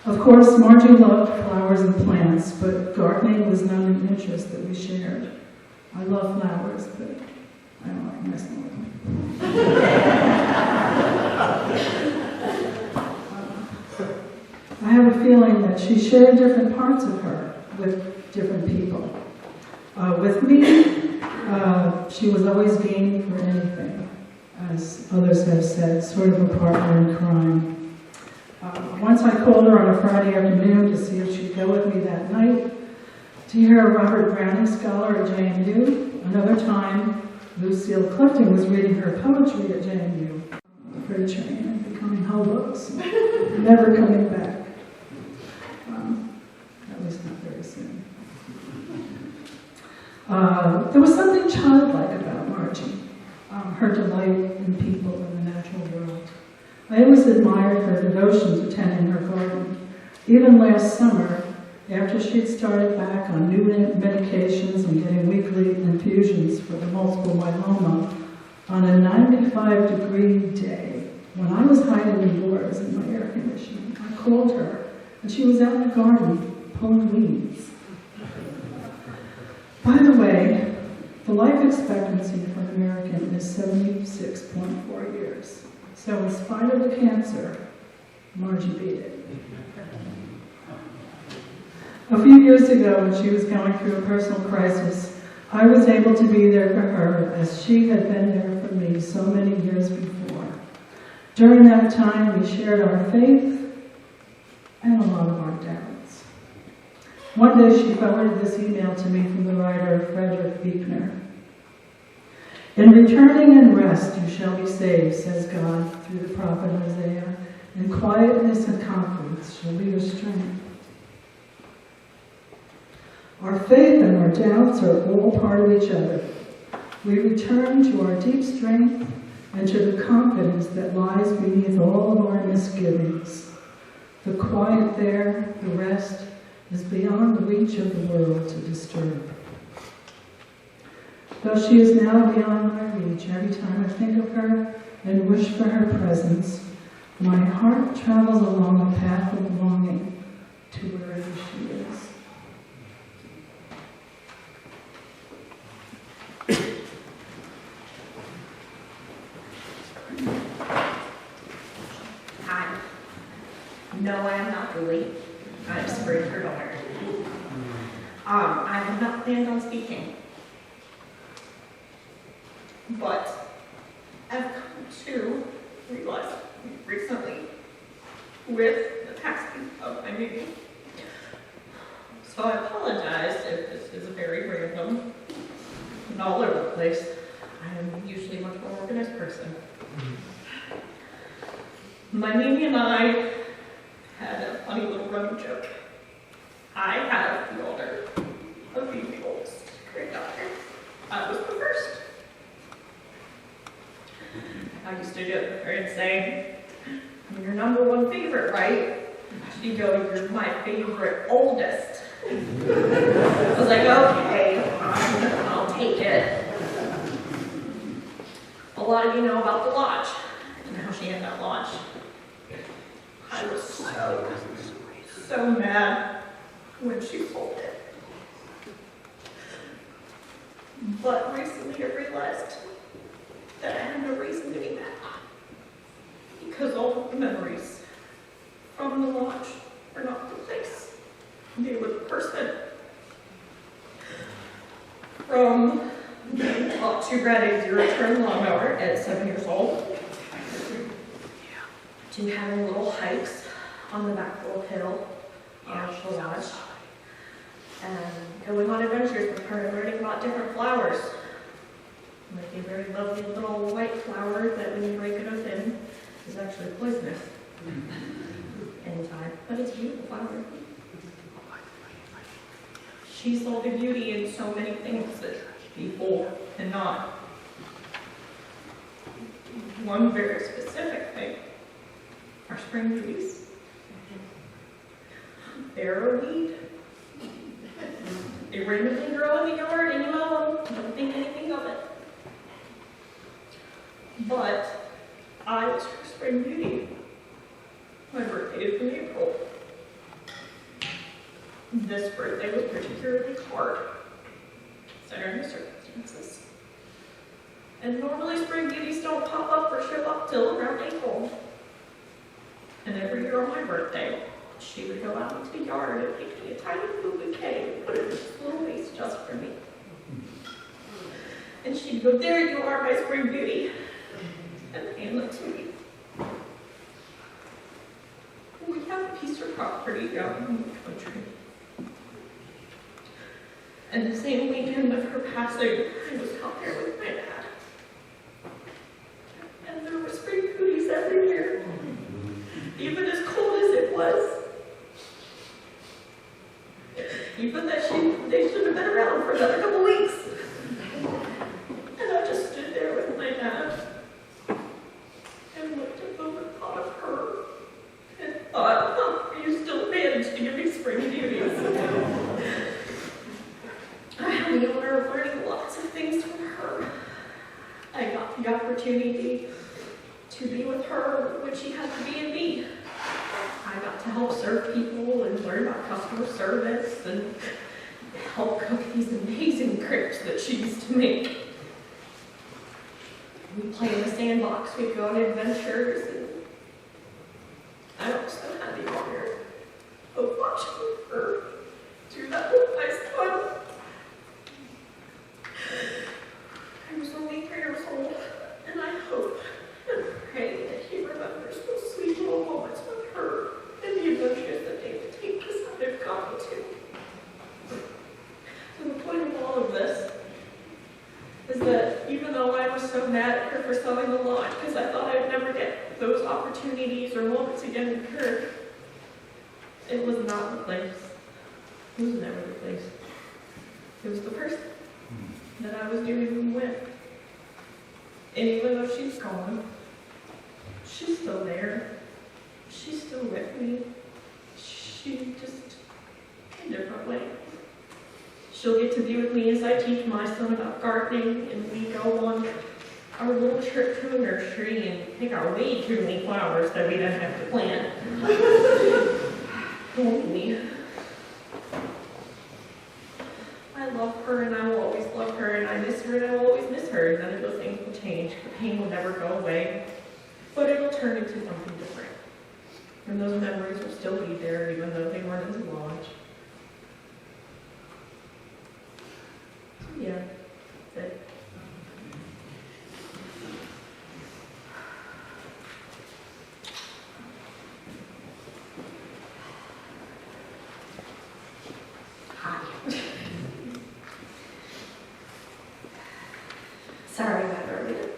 Of course, Margie loved flowers and plants, but gardening was not an interest that we shared. I love flowers, but I don't like messing with them. I have a feeling that she shared different parts of her with different people. With me, she was always game for anything, as others have said, sort of a partner in crime. Once I called her on a Friday afternoon to see if she'd go with me that night to hear a Robert Browning scholar at JMU. Another time, Lucille Clifton was reading her poetry at JMU. Freight train and becoming hobos, never coming back. At least not very soon. There was something childlike about Margie, her delight in people in the natural world. I always admired her devotion to tending her garden. Even last summer, after she'd started back on new medications and getting weekly infusions for the multiple myeloma, on a 95-degree day, when I was hiding indoors in my air conditioning, I called her, and she was out in the garden pulling weeds. By the way, the life expectancy for an American is 76.4 years. So in spite of the cancer, Margie beat it. A few years ago, when she was going through a personal crisis, I was able to be there for her as she had been there for me so many years before. During that time, we shared our faith and a lot of our doubts. One day, she forwarded this email to me from the writer Frederick Buechner. In returning and rest you shall be saved, says God through the prophet Isaiah. In quietness and confidence shall be your strength. Our faith and our doubts are all part of each other. We return to our deep strength and to the confidence that lies beneath all of our misgivings. The quiet there, the rest, is beyond the reach of the world to disturb. Though she is now beyond my reach, every time I think of her and wish for her presence, my heart travels along a path of longing to wherever she is. Hi. No, I am not Julie. I'm Spring, her daughter. I have not planned on speaking. But I've come to realize recently with the passing of my baby. So I apologize if this is very random and all over the place. I am usually a much more organized person. My Mimi and I had a funny little running joke. I have the honor of being the oldest granddaughter. I was the first. I used to joke with her and say, "I'm your number one favorite, right?" She'd go, "You're my favorite oldest." I was like, "Okay, I'll take it." A lot of you know about the lodge and how she had that lodge. I was so mad when she sold it. But recently I realized that I had no reason to be mad. Because all of the memories from the lodge were not the place. They were the person. From being taught to ride a zero-turn lawnmower at 7 years old, to having little hikes on the back little hill of the lodge, and going on adventures with her and learning about different flowers. Like a very lovely little white flower that when you break it open is actually poisonous anytime, but it's a beautiful flower. She saw the beauty in so many things that people cannot. One very specific thing are spring beauties. They're a weed. They randomly grow in the yard and you mow them. Don't think anything of it. But I was her spring beauty. My birthday is in April. This birthday was particularly hard, considering the circumstances. And normally spring beauties don't pop up or show up till around April. And every year on my birthday, she would go out into the yard and pick me a tiny little bouquet and put it in this little vase just for me. And she'd go, "There you are, my spring beauty," and hand it to me. We have a piece of property down in the country. And the same weekend of her passing, I was out there with my dad. And there were spring beauties every year, even as cold as it was. Even that they should have been around for another couple weeks. And I just stood there with my dad and looked at them and thought of her and thought, "Oh, you still managed to give me spring beauties." I had the honor of learning lots of things from her. I got the opportunity to be with her when she had the B&B. I got to help serve people and learn about customer service and help cook these amazing crepes that she used to make. We play in the sandbox, we'd go on adventures, and I also had the honor of watching her do that with my son. I was only 3 years old, and I hope and pray that he remembers those sweet little moments with her and the adventures that they would take us that they've gotten to. So the point of all of this is that even though I was so mad at her for selling the lawn because I thought I'd never get those opportunities or moments again with her, it was not the place. It was never the place. It was the person that I was doing them with. And even though she's gone, she's still there. She's still with me. She just, in a different way. She'll get to be with me as I teach my son about gardening, and we go on our little trip to a nursery and pick out way too many flowers that we don't have to plant. Only. I love her and I will always love her, and I miss her and I will always miss her. None of those things will change. The pain will never go away, but it'll turn into something different. And those memories will still be there even though they weren't as large. Yeah, that's it. Hi. Sorry about earlier.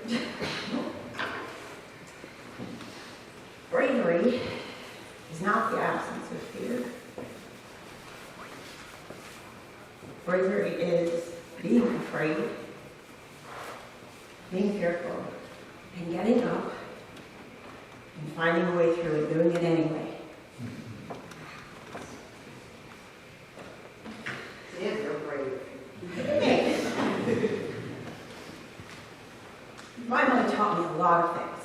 Bravery is not the absence of fear. Bravery is being afraid, being fearful, and getting up and finding a way through and doing it anyway. If you're brave. My mother taught me a lot of things,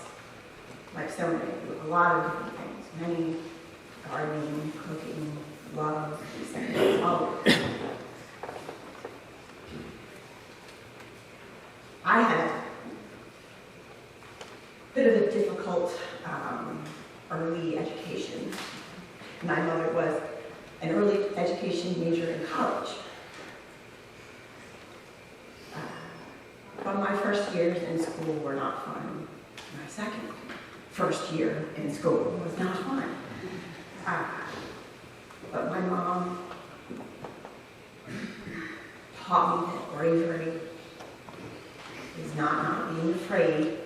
like so many, a lot of different things, many gardening, cooking, love, all of it. I had a bit of a difficult early education. My mother was an early education major in college. But my first years in school were not fun. My first year in school was not fun. But my mom taught me that bravery is not being afraid,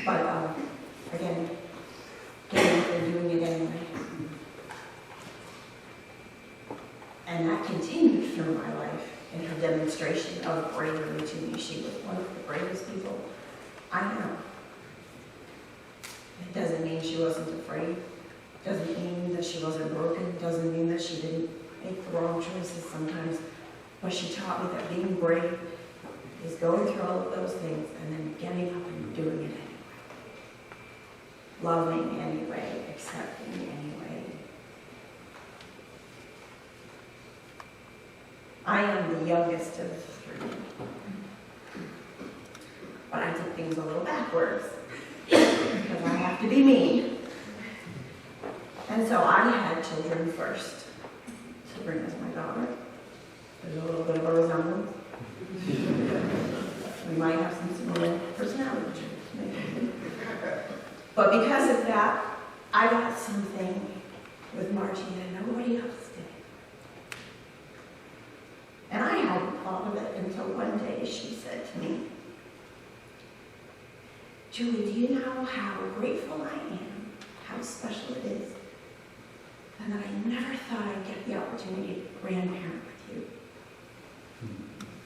but again, getting up and doing it anyway. And that continued through my life in her demonstration of bravery to me. She was one of the bravest people I know. It doesn't mean she wasn't afraid. Doesn't mean that she wasn't broken. Doesn't mean that she didn't make the wrong choices sometimes. But she taught me that being brave is going through all of those things and then getting up and doing it anyway. Loving anyway, accepting anyway. I am the youngest of three. But I did things a little backwards because I have to be me. And so I had children first. Sabrina's my daughter. There's a little bit of a resemblance. We might have some similar personality traits, maybe. But because of that, I got something with Margie that nobody else did. And I hadn't thought of it until one day she said to me, Julie, do you know how grateful I am, how special it is, and that I never thought I'd get the opportunity to grandparent with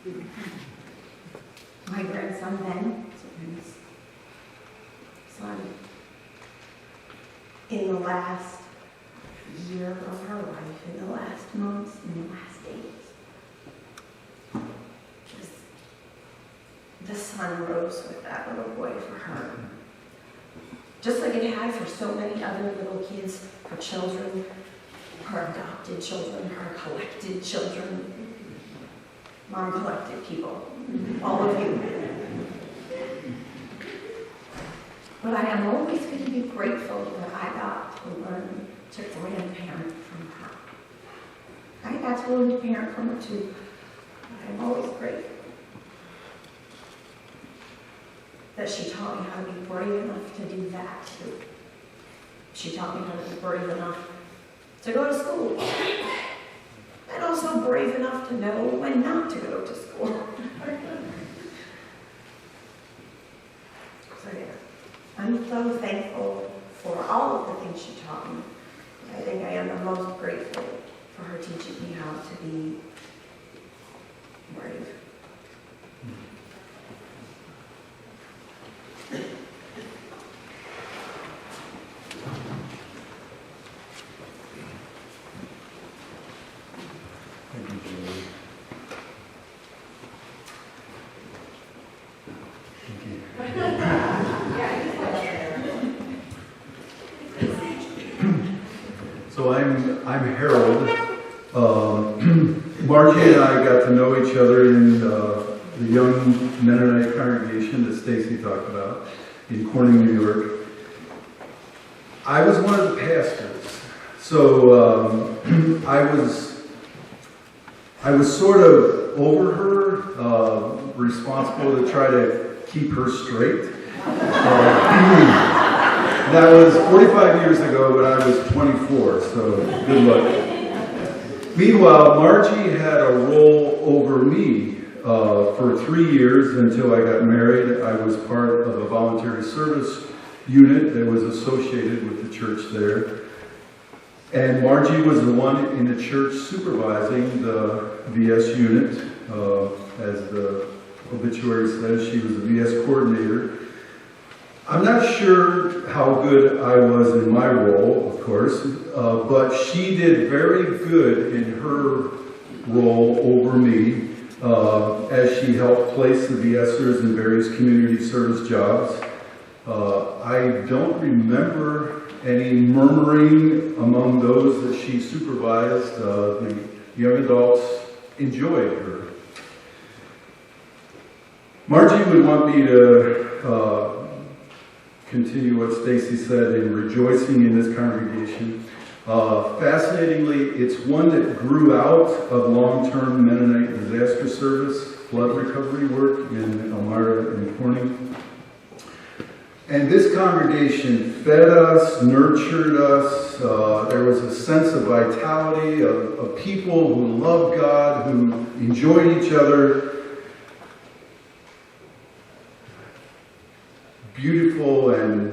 you. My grandson then, Sabrina's son, in the last year of her life, in the last months, in the last days, the sun rose with that little boy for her. Just like it had for so many other little kids, her children, her adopted children, her collected children. Mom collected people, all of you. But I am always going to be grateful that I got to learn to grandparent from her. I got to learn to parent from her too. I'm always grateful that she taught me how to be brave enough to do that too. She taught me how to be brave enough to go to school. And also brave enough to know when not to go to school. So yeah, I'm so thankful for all of the things she taught me. I think I am the most grateful for her teaching me how to be brave. So I'm Harold. Margie and I got to know each other in the young Mennonite congregation that Stacy talked about in Corning, New York. I was one of the pastors, so I was sort of over her, responsible to try to keep her straight. That was 45 years ago, but I was 24, so good luck. Meanwhile, Margie had a role over me for 3 years until I got married. I was part of a voluntary service unit that was associated with the church there. And Margie was the one in the church supervising the VS unit. As the obituary says, she was the VS coordinator. I'm not sure how good I was in my role, of course, but she did very good in her role over me as she helped place the VSers in various community service jobs. I don't remember any murmuring among those that she supervised. The young adults enjoyed her. Margie would want me to continue what Stacy said in rejoicing in this congregation. Fascinatingly, it's one that grew out of long-term Mennonite disaster service, flood recovery work in Elmira and Corning. And this congregation fed us, nurtured us. There was a sense of vitality, of people who loved God, who enjoyed each other. Beautiful and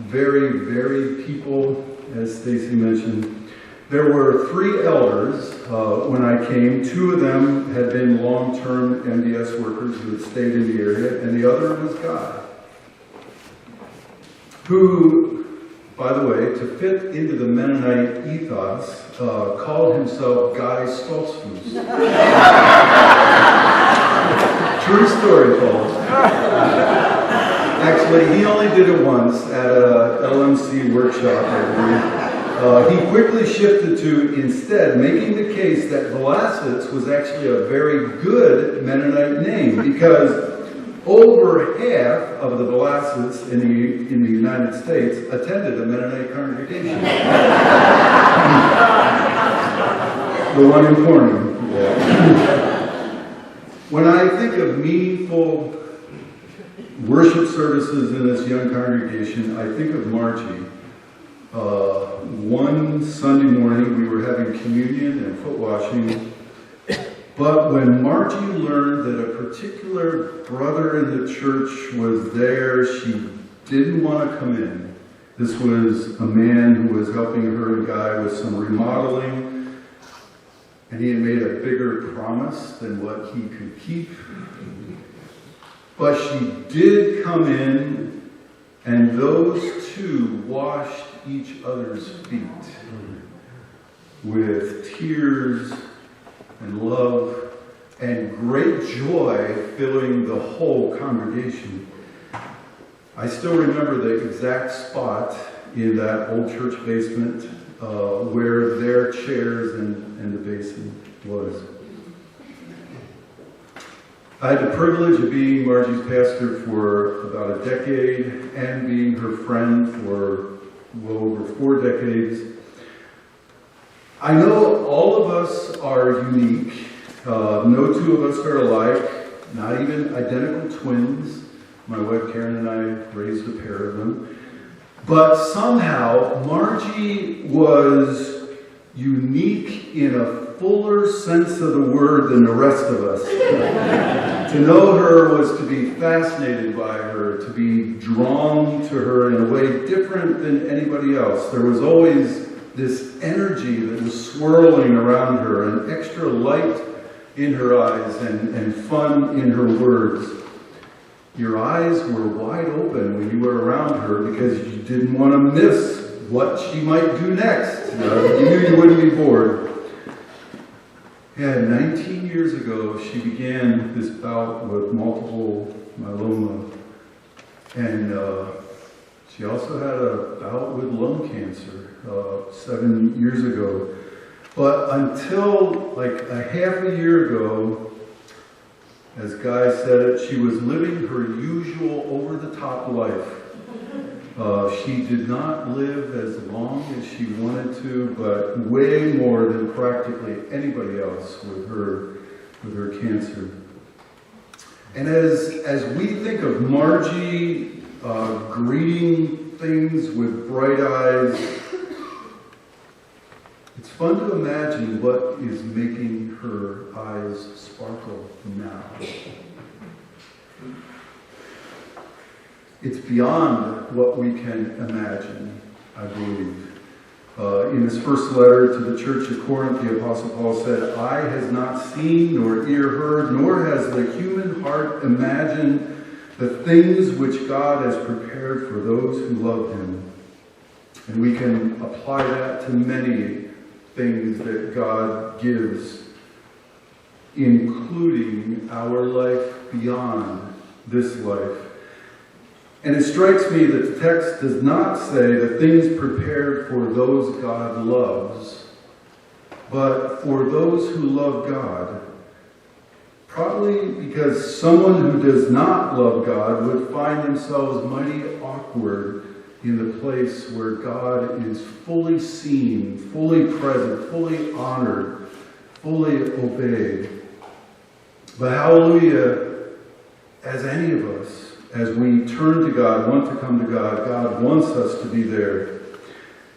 very, very people, as Stacy mentioned. There were 3 elders when I came. 2 of them had been long-term MDS workers who had stayed in the area, and the other was God, who, by the way, to fit into the Mennonite ethos, called himself Guy Stoltzfus. True story, folks. Actually, he only did it once at a LMC workshop, I believe. He quickly shifted to instead making the case that Vlasits was actually a very good Mennonite name because over half of the Vlasits in the United States attended a Mennonite congregation. The one in Corning. Yeah. When I think of meaningful worship services in this young congregation, I think of Margie. One Sunday morning we were having communion and foot washing, but when Margie learned that a particular brother in the church was there, she didn't want to come in. This was a man who was helping her and Guy with some remodeling, and he had made a bigger promise than what he could keep. But she did come in, and those 2 washed each other's feet with tears and love and great joy filling the whole congregation. I still remember the exact spot in that old church basement where their chairs and the basin was. I had the privilege of being Margie's pastor for about a decade and being her friend for well over 4 decades. I know all of us are unique. No 2 of us are alike, not even identical twins. My wife Karen and I raised a pair of them. But somehow Margie was unique in a fuller sense of the word than the rest of us. To know her was to be fascinated by her, to be drawn to her in a way different than anybody else. There was always this energy that was swirling around her, an extra light in her eyes and fun in her words. Your eyes were wide open when you were around her because you didn't want to miss what she might do next. You knew you wouldn't be bored. Yeah, 19 years ago, she began this bout with multiple myeloma, and She also had a bout with lung cancer 7 years ago. But until like a half a year ago, as Guy said it, she was living her usual over-the-top life. She did not live as long as she wanted to, but way more than practically anybody else with her cancer. And as we think of Margie greeting things with bright eyes, it's fun to imagine what is making her eyes sparkle now. It's beyond what we can imagine, I believe. In his first letter to the church at Corinth, the Apostle Paul said, "Eye has not seen, nor ear heard, nor has the human heart imagined the things which God has prepared for those who love him." And we can apply that to many things that God gives, including our life beyond this life. And it strikes me that the text does not say the things prepared for those God loves, but for those who love God. Probably because someone who does not love God would find themselves mighty awkward in the place where God is fully seen, fully present, fully honored, fully obeyed. But hallelujah, as any of us, as we turn to God, want to come to God, God wants us to be there.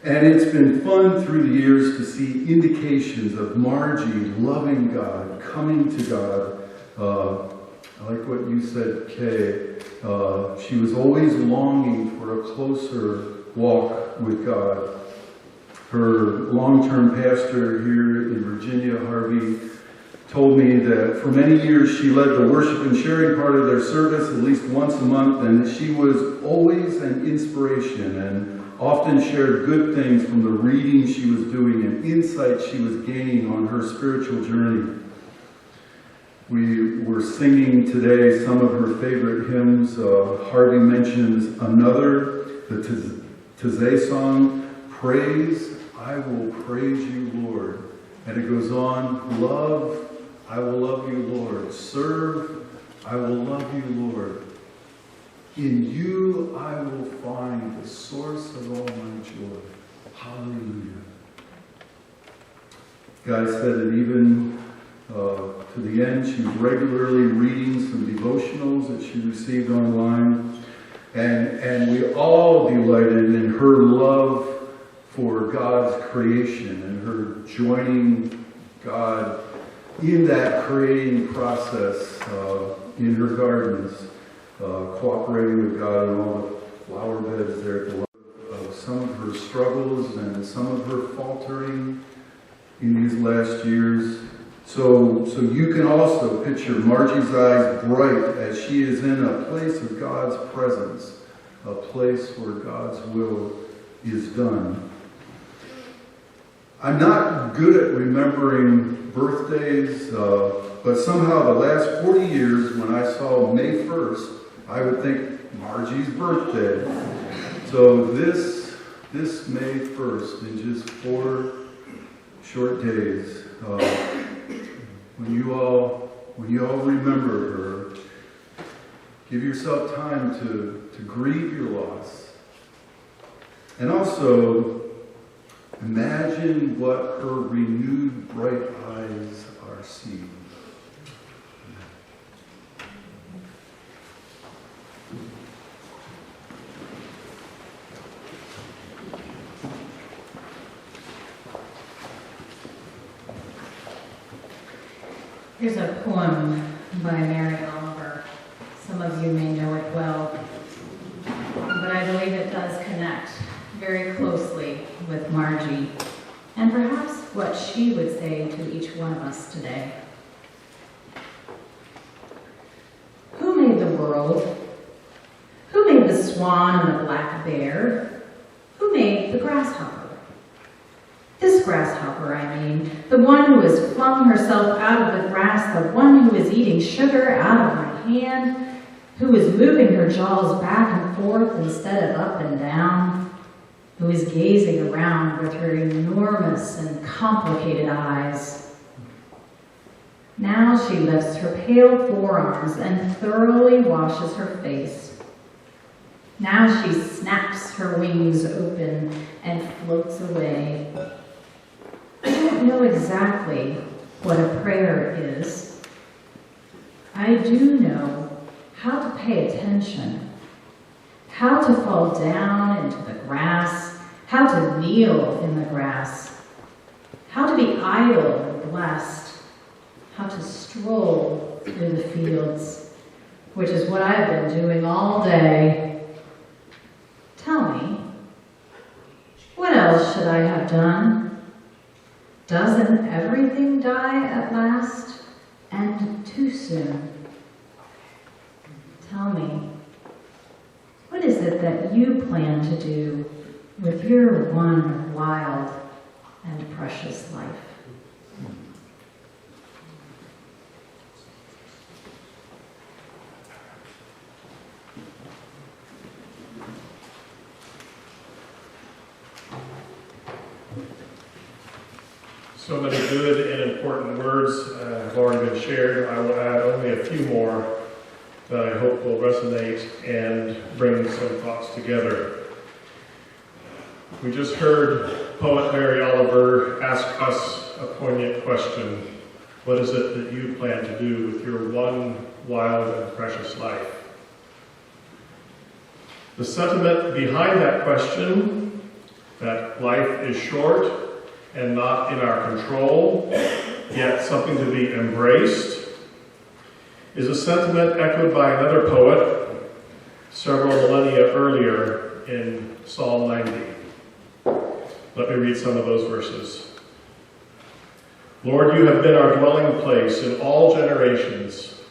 And it's been fun through the years to see indications of Margie loving God, coming to God. I like what you said, Kay. She was always longing for a closer walk with God. Her long-term pastor here in Virginia, Harvey, told me that for many years she led the worship and sharing part of their service at least once a month, and she was always an inspiration and often shared good things from the reading she was doing and insight she was gaining on her spiritual journey. We were singing today some of her favorite hymns. Harvey mentions another, the Taizé song, "Praise, I will praise you, Lord." And it goes on, "Love, I will love you, Lord. Serve, I will love you, Lord. In you I will find the source of all my joy." Hallelujah. Guy said that even to the end, she was regularly reading some devotionals that she received online. And we all delighted in her love for God's creation and her joining God in that creating process in her gardens, cooperating with God in all the flower beds there at the some of her struggles and some of her faltering in these last years. So you can also picture Margie's eyes bright as she is in a place of God's presence, a place where God's will is done. I'm not good at remembering birthdays, but somehow the last 40 years when I saw May 1st, I would think Margie's birthday. So this May 1st, in just 4 short days, when you all remember her, give yourself time to grieve your loss. And also, imagine what her renewed bright eyes are seeing. Here's a poem by Mary Oliver. Some of you may know it well, but I believe it does connect very closely with Margie, and perhaps what she would say to each one of us today. Who made the world? Who made the swan and the black bear? Who made the grasshopper? This grasshopper, I mean, the one who has flung herself out of the grass, the one who is eating sugar out of my hand, who is moving her jaws back and forth instead of up and down, who is gazing around with her enormous and complicated eyes. Now she lifts her pale forearms and thoroughly washes her face. Now she snaps her wings open and floats away. I don't know exactly what a prayer is. I do know how to pay attention, how to fall down into the grass, how to kneel in the grass, how to be idle and blessed, how to stroll through the fields, which is what I've been doing all day. Tell me, what else should I have done? Doesn't everything die at last, and too soon? Tell me, what is it that you plan to do with your one wild and precious life? So many good and important words have already been shared. I will add only a few more that I hope will resonate and bring some thoughts together. We just heard poet Mary Oliver ask us a poignant question. What is it that you plan to do with your one wild and precious life? The sentiment behind that question, that life is short and not in our control, yet something to be embraced, is a sentiment echoed by another poet several millennia earlier in Psalm 90. Let me read some of those verses. Lord, you have been our dwelling place in all generations.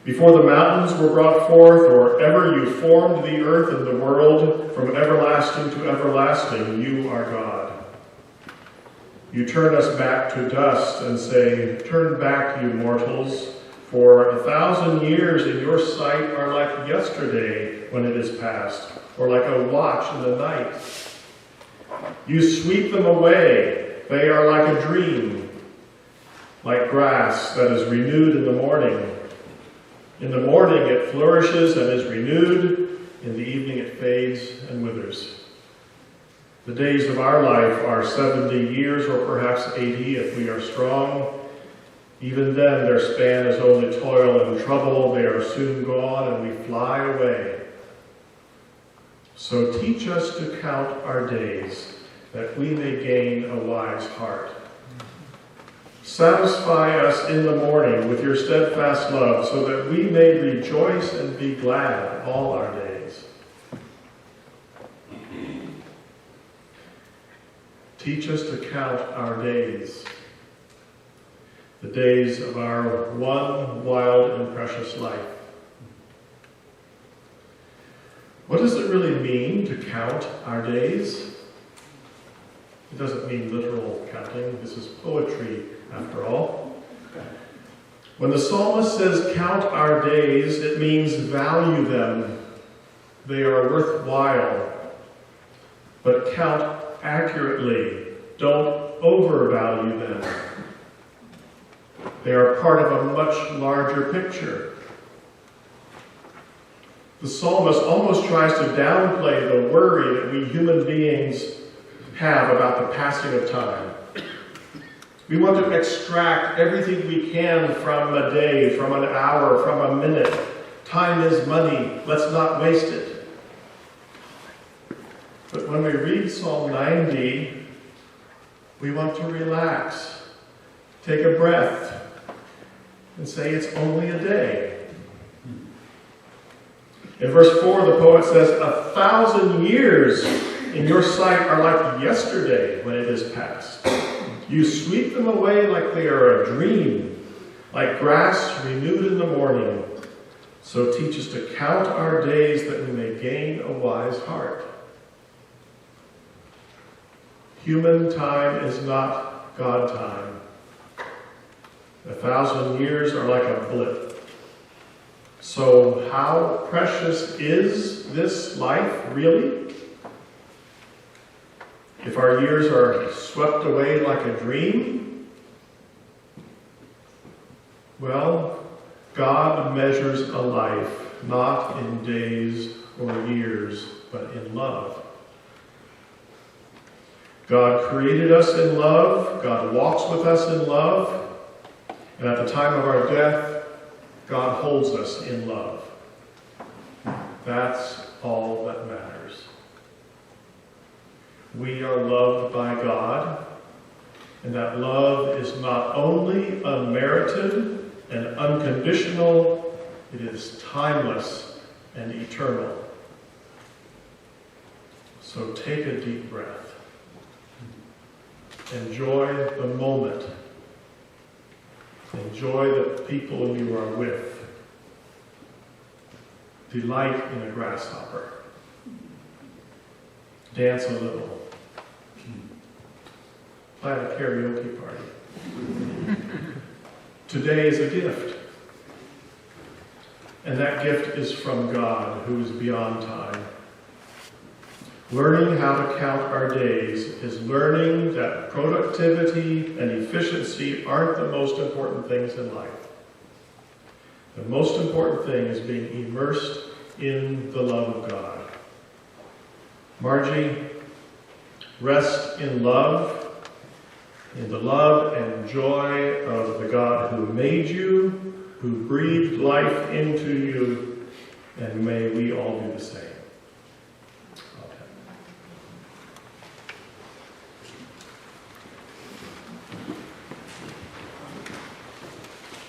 Before the mountains were brought forth, or ever you formed the earth and the world, from everlasting to everlasting, you are God. You turn us back to dust and say, turn back, you mortals, for 1,000 years in your sight are like yesterday when it is past, or like a watch in the night. You sweep them away. They are like a dream, like grass that is renewed in the morning. In the morning it flourishes and is renewed. In the evening it fades and withers. The days of our life are 70 years or perhaps 80 if we are strong. Even then their span is only toil and trouble. They are soon gone and we fly away. So teach us to count our days, that we may gain a wise heart. Satisfy us in the morning with your steadfast love, so that we may rejoice and be glad all our days. Teach us to count our days, the days of our one wild and precious life. What does it really mean to count our days? It doesn't mean literal counting. This is poetry, after all. When the psalmist says, count our days, it means value them. They are worthwhile. But count accurately. Don't overvalue them. They are part of a much larger picture. The psalmist almost tries to downplay the worry that we human beings have about the passing of time. We want to extract everything we can from a day, from an hour, from a minute. Time is money. Let's not waste it. But when we read Psalm 90, we want to relax, take a breath, and say it's only a day. In verse 4, the poet says, 1,000 years in your sight are like yesterday when it is past. You sweep them away like they are a dream, like grass renewed in the morning. So teach us to count our days that we may gain a wise heart. Human time is not God time. 1,000 years are like a blip. So how precious is this life, really? If our years are swept away like a dream? Well, God measures a life not in days or years, but in love. God created us in love. God walks with us in love. And at the time of our death, God holds us in love. That's all that matters. We are loved by God, and that love is not only unmerited and unconditional, it is timeless and eternal. So take a deep breath. Enjoy the moment. Enjoy the people you are with. Delight in a grasshopper. Dance a little. Plan a karaoke party. Today is a gift. And that gift is from God, who is beyond time. Learning how to count our days is learning that productivity and efficiency aren't the most important things in life. The most important thing is being immersed in the love of God. Margie, rest in love, in the love and joy of the God who made you, who breathed life into you, and may we all do the same.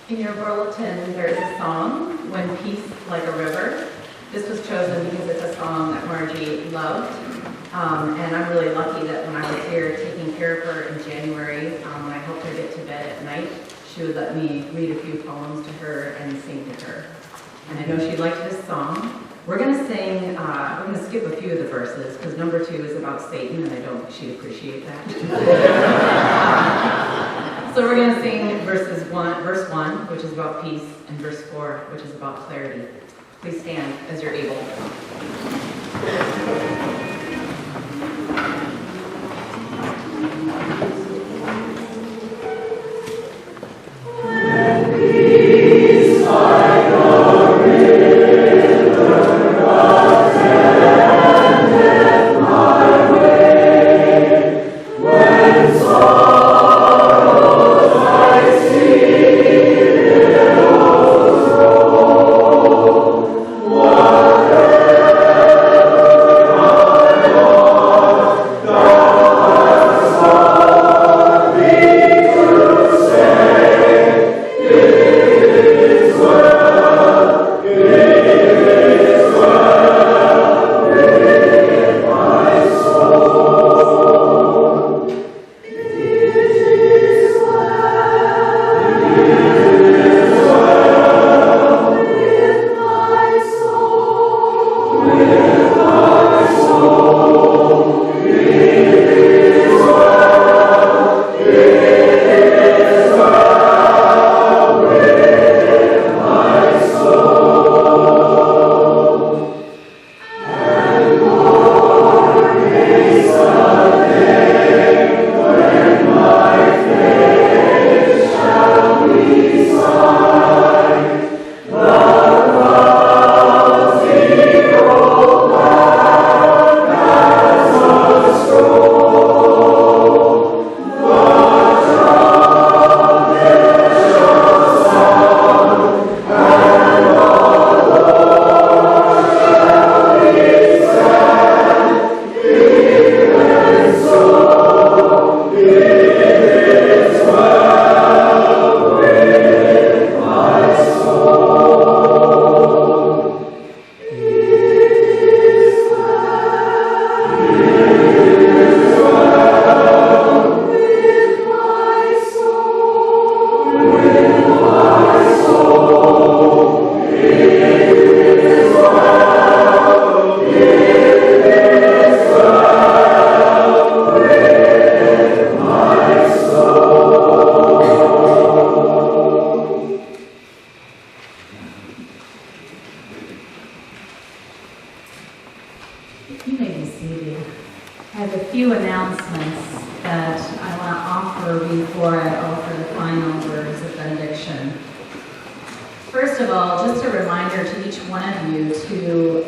In your bulletin, there is a song, When Peace Like a River. This was chosen because it's a song that Margie loved. And I'm really lucky that when I was here taking care of her in January, when I helped her get to bed at night, she would let me read a few poems to her and sing to her. And I know she liked this song. We're going to sing, we're going to skip a few of the verses because number 2 is about Satan, and I don't think she'd appreciate that. So we're going to sing verse 1, which is about peace, and verse 4, which is about clarity. Please stand as you're able. Water that I want to offer before I offer the final words of benediction. First of all, just a reminder to each one of you to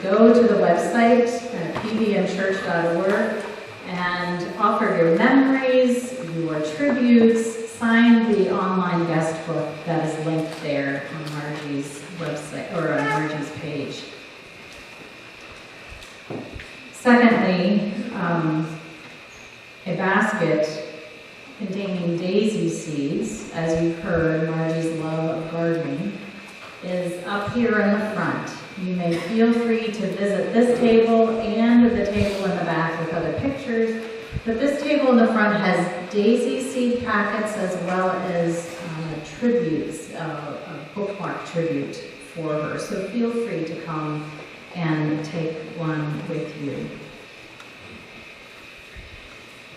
go to the website at pbmchurch.org and offer your memories, your tributes, sign the online guest book that is linked there on Margie's website or on Margie's page. Secondly, a basket containing daisy seeds, as you've heard, Margie's love of gardening, is up here in the front. You may feel free to visit this table and the table in the back with other pictures, but this table in the front has daisy seed packets as well as tributes, a bookmark tribute for her. So feel free to come and take one with you.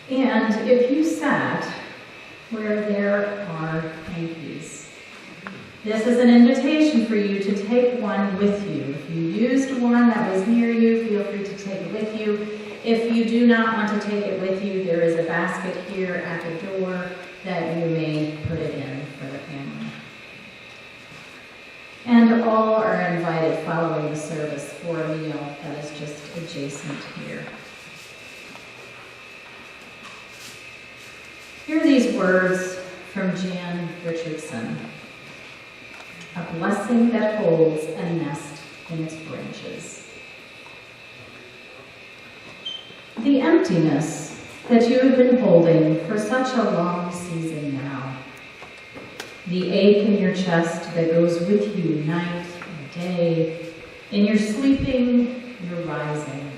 And if you sat where there are hankies, this is an invitation for you to take one with you. If you used one that was near you, feel free to take it with you. If you do not want to take it with you, there is a basket here at the door that you may put it in for the family. And all are invited following the service for a meal that is just adjacent here. Hear these words from Jan Richardson. A blessing that holds a nest in its branches. The emptiness that you have been holding for such a long season now. The ache in your chest that goes with you night and day. In your sleeping, your rising.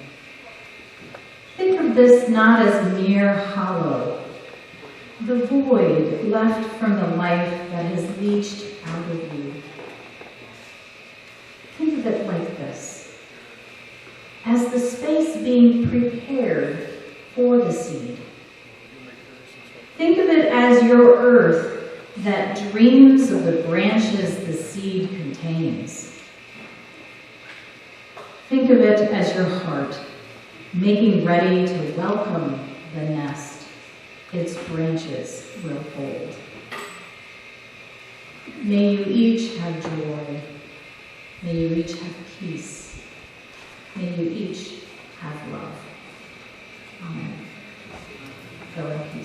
Think of this not as mere hollow, the void left from the life that has leached out of you. Think of it like this, as the space being prepared for the seed. Think of it as your earth that dreams of the branches the seed contains. Think of it as your heart, making ready to welcome the nest its branches will hold. May you each have joy. May you each have peace. May you each have love. Amen. Go in peace.